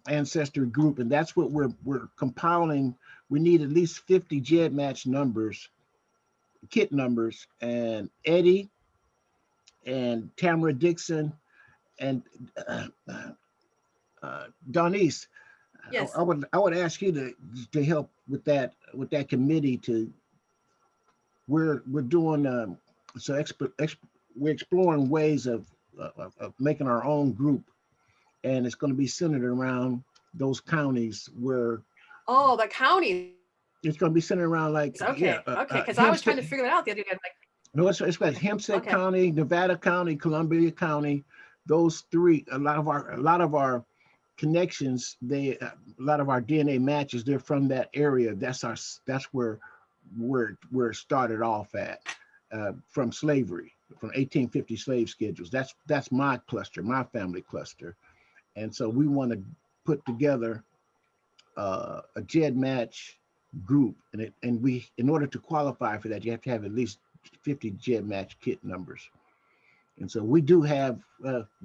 ancestor group, and that's what we're compiling. We need at least 50 GEDMatch numbers, kit numbers, and Eddie and Tamara Dixon and Donise. Yes. I would ask you to help with that committee. We're doing we're exploring ways of making our own group, and it's going to be centered around those counties where. Oh, the counties. It's going to be centered around like okay, because I was trying to figure that out the other day. No, it's like Hempstead County, Nevada County, Columbia County. Those three. A lot of our connections, a lot of our DNA matches, they're from that area. That's where we're started off at, from slavery, from 1850 slave schedules. That's my cluster, my family cluster. And so we want to put together a GEDMatch group, and we, in order to qualify for that, you have to have at least 50 GEDMatch kit numbers. And so we do have,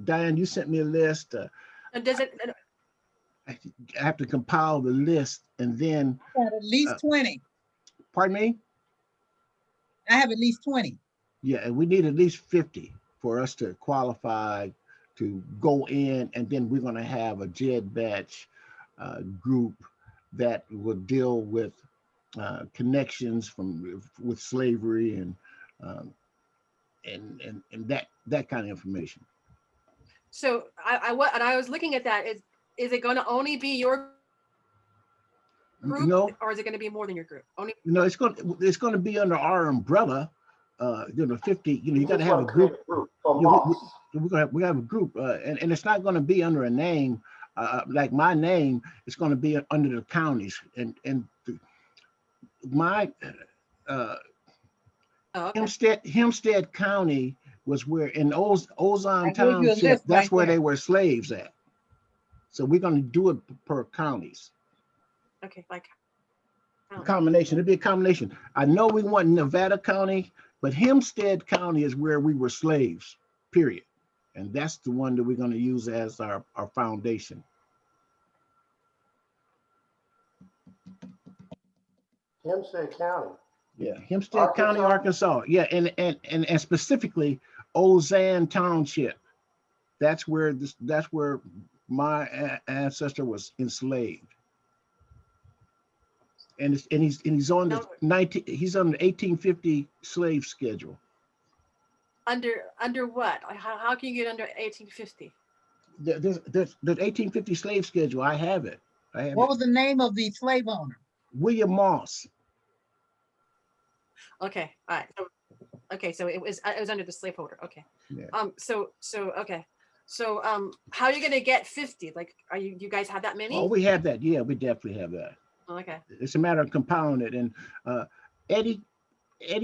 Diane, you sent me a list. Does it? I have to compile the list, and then I have at least 20. Pardon me? I have at least 20. Yeah, and we need at least 50 for us to qualify to go in, and then we're going to have a GEDMatch group that will deal with connections with slavery um, and that kind of information. So I was looking at that. Is it going to only be your group, No, or is it going to be more than your group? Only. no, it's going to be under our umbrella. 50. You got to have a group. We have a group, and it's not going to be under a name like my name. It's going to be under the counties, and my Hempstead County was where in Ozone Township. That's where they were slaves at. So we're going to do it per counties. Okay, like a combination. It'd be a combination. I know we want Nevada County, but Hempstead County is where we were slaves, period. And that's the one that we're going to use as our foundation. Hempstead County. Yeah, Hempstead County, Arkansas. Yeah, and specifically Ozone Township. That's where my ancestor was enslaved. And he's on the 1850 slave schedule. Under what? How can you get under 1850? There's 1850 slave schedule. I have it. What was the name of the slave owner? William Moss. Okay. All right. So it was under the slaveholder. Okay. Yeah. Okay. So how are you gonna get 50? Like, you guys have that many? Oh, we have that. Yeah, we definitely have that. Okay. It's a matter of compounding it. And Eddie,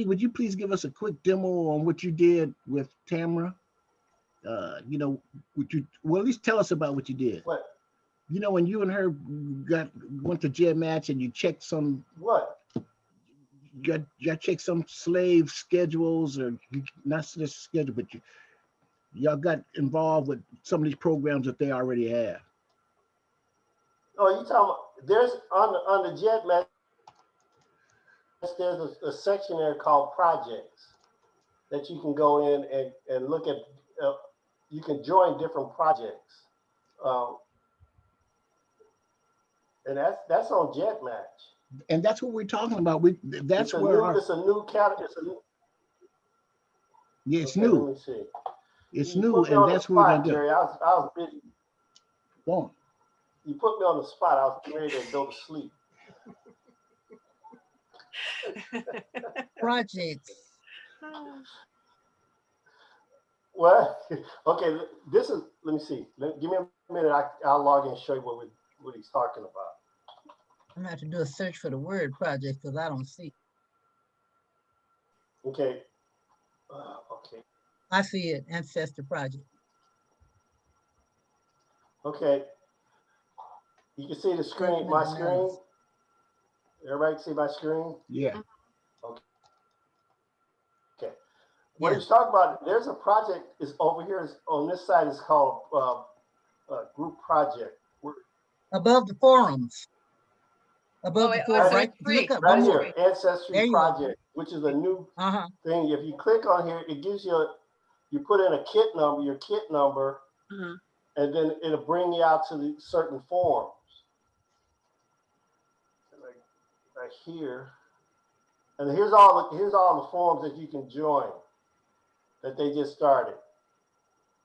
would you please give us a quick demo on what you did with Tamara? At least tell us about what you did. What? When you and her went to GEDMatch and you checked some. What? You checked some slave schedules, or not just schedule, but y'all got involved with some of these programs that they already have. Oh, you talking about, there's on the GEDMatch, there's a section there called projects that you can go in and look at. You can join different projects, and that's on GEDMatch. And that's what we're talking about. It's a new category. Yeah, it's new. Let me see. It's new, and that's what we're gonna do. Jerry, I was busy. Go on. You put me on the spot. I was ready to go to sleep. Projects. Well, okay. This is. Let me see. Give me a minute. I'll log in and show you what he's talking about. I'm gonna have to do a search for the word project because I don't see. Okay. Okay. I see it. Ancestor Project. Okay. You can see the screen. My screen. Everybody see my screen? Yeah. Okay. Okay. What he's talking about, there's a project is over here on this side is called group project. Above the forums. Above the forums, right? Look up, right here, Ancestry Project, which is a new thing. If you click on here, it gives you you put in a kit number, your kit number, and then it'll bring you out to the certain forums. Right here, and here's all the forums that you can join that they just started.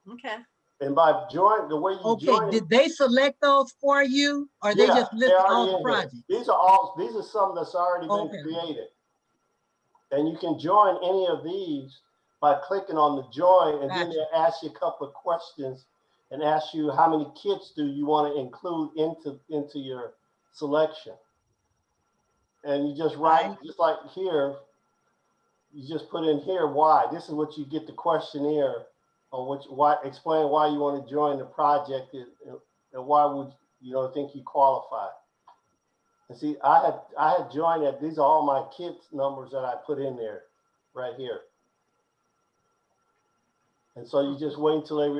Okay. And by join the way you join, did they select those for you, or they just list all the projects? These are some that's already been created, and you can join any of these by clicking on the join, and then they ask you a couple of questions and ask you how many kits do you want to include into your selection. And you just write, just like here, you just put in here why. This is what you get the questionnaire on explain why you want to join the project and why would you think you qualify. And see, I had joined that. These are all my kits numbers that I put in there right here. And so you just wait until they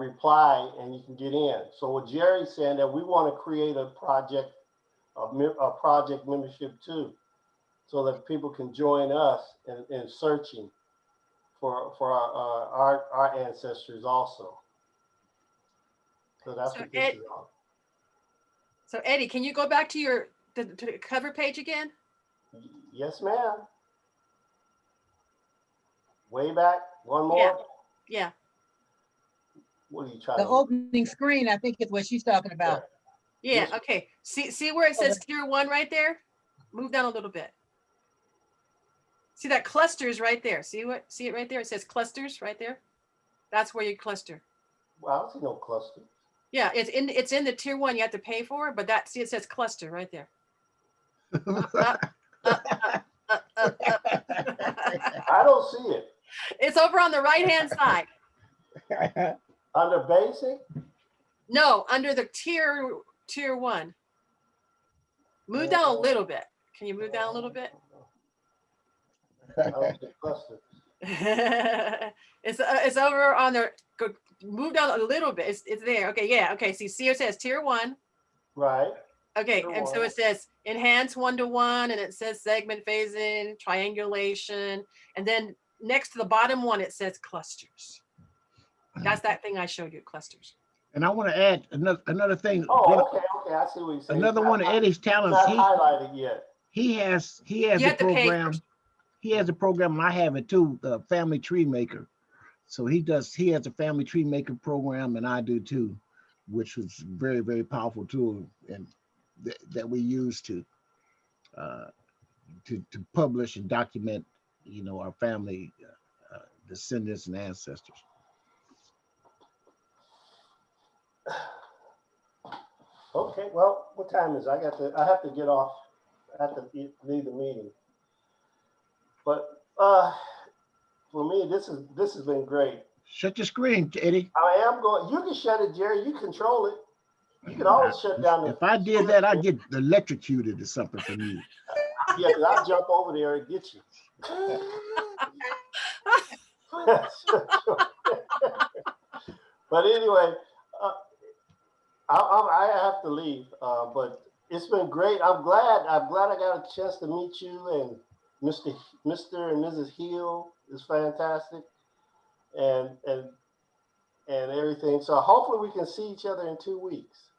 reply and you can get in. So what Jerry's saying that we want to create a project membership too, so that people can join us in searching for our ancestors also. So that's what this is on. So Eddie, can you go back to the cover page again? Yes, ma'am. Way back, one more. Yeah. What are you trying The to? opening screen, I think is what she's talking about. Yeah. Okay. See where it says tier 1 right there? Move down a little bit. See that clusters right there. See it right there? It says clusters right there. That's where you cluster. Well, I don't see no cluster. Yeah, it's in the tier 1 you have to pay for, but see it says cluster right there. I don't see it. It's over on the right-hand side. Under basic? No, under the tier 1. Move down a little bit. Can you move down a little bit? I don't see cluster. It's over on the. Move down a little bit. It's there. Okay, yeah. Okay. See, it says tier 1. Right. Okay, Tier and so 1. it says enhance 1-to-1, and it says segment phasing, triangulation, and then next to the bottom one it says clusters. That's that thing I showed you, clusters. And I want to add another thing. Oh, okay. I see what you're saying. Another one of Eddie's talents. Not highlighted yet. He has a program. He has a program, and I have it too. The Family Tree Maker. So he has a Family Tree Maker program, and I do too, which was very, very powerful tool, and that we use to publish and document, our family descendants and ancestors. Okay, well, what time is it? I have to get off. I have to leave the meeting. But for me, this has been great. Shut your screen, Eddie. I am going. You can shut it, Jerry. You control it. You can always shut down. If I did that, I'd get electrocuted or something from you. Yeah, because I'll jump over there and get you. But anyway, I have to leave. But it's been great. I'm glad I got a chance to meet you, and Mr. and Mrs. Hill is fantastic, and everything. So hopefully we can see each other in 2 weeks.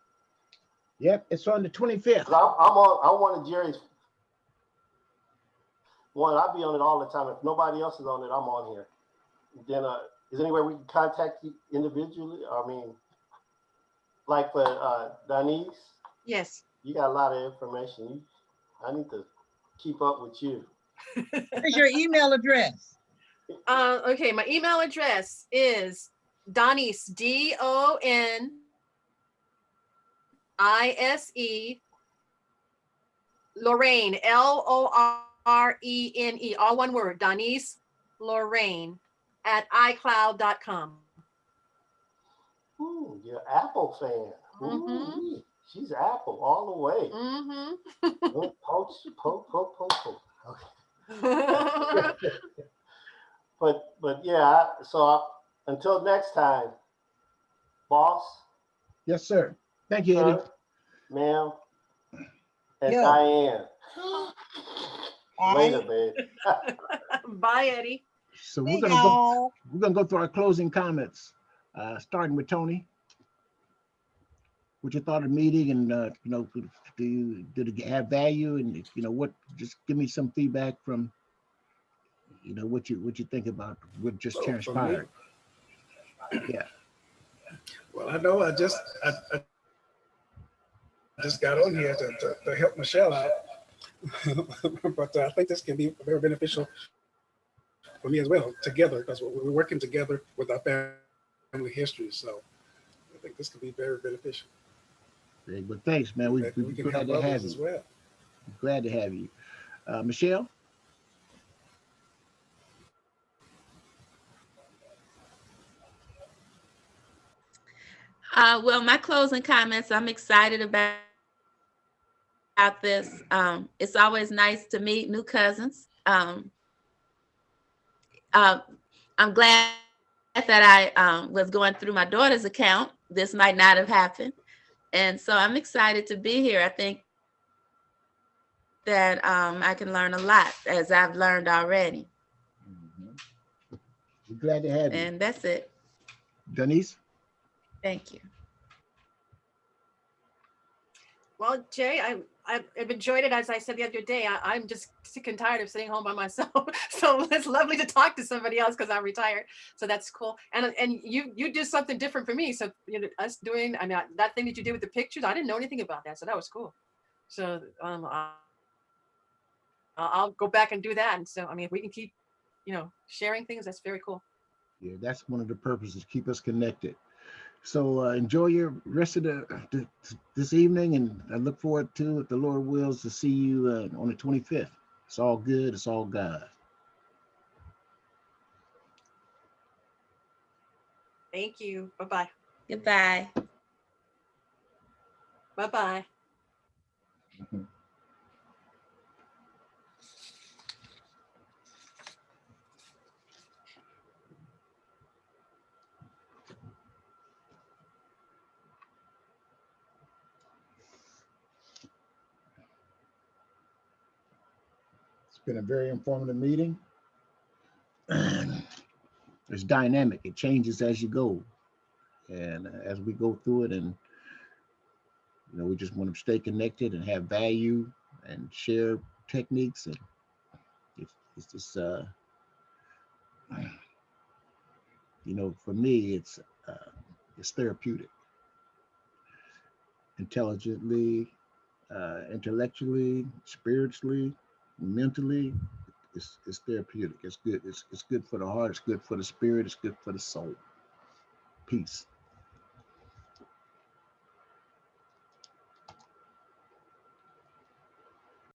Yep, it's on the 25th. I'm one of Jerry's one. I'll be on it all the time. If nobody else is on it, I'm on here. Then is there any way we can contact you individually? I mean, like for Donise? Yes. You got a lot of information. I need to keep up with you. What's your email address? Okay, my email address is Donise, DONISE, Lorraine, LORENE, all one word, Donise Lorraine @iCloud.com. Ooh, you're an Apple fan. Ooh, she's Apple all the way. Poke. Okay. but yeah, so until next time, boss. Yes, sir. Thank you, Eddie. Ma'am. And Yo. Diane. Later, babe. Bye, Eddie. So we're gonna go through our closing comments, starting with Tony. What you thought of the meeting, and did it add value, and what? Just give me some feedback from what you think about what just transpired. Yeah. Well, I know I just got on here to help Michelle out, but I think this can be very beneficial for me as well, together, because we're working together with our family history. So I think this could be very beneficial. Very good. Thanks, man. We're glad to have you. As well. Glad to have you. Michelle? Well, my closing comments, I'm excited about this. It's always nice to meet new cousins. I'm glad that I was going through my daughter's account. This might not have happened. And so I'm excited to be here. I think that I can learn a lot, as I've learned already. We're glad to have you. And that's it. Donise? Thank you. Well, Jay, I've enjoyed it. As I said the other day, I'm just sick and tired of sitting home by myself. So it's lovely to talk to somebody else because I'm retired. So that's cool. And you do something different for me. So us doing, I mean, that thing that you did with the pictures, I didn't know anything about that. So that was cool. So I'll go back and do that. And so, I mean, if we can keep, sharing things, that's very cool. Yeah, that's one of the purposes, keep us connected. So enjoy your rest of this evening, and I look forward to, if the Lord wills, to see you on the 25th. It's all good. It's all God. Thank you. Bye-bye. Goodbye. Bye-bye. Mm-hmm. It's been a very informative meeting. It's dynamic. It changes as you go. And as we go through it, and we just want to stay connected and have value and share techniques. And it's just, for me, it's therapeutic. Intelligently, intellectually, spiritually, mentally, it's therapeutic. It's good. It's good for the heart. It's good for the spirit. It's good for the soul. Peace.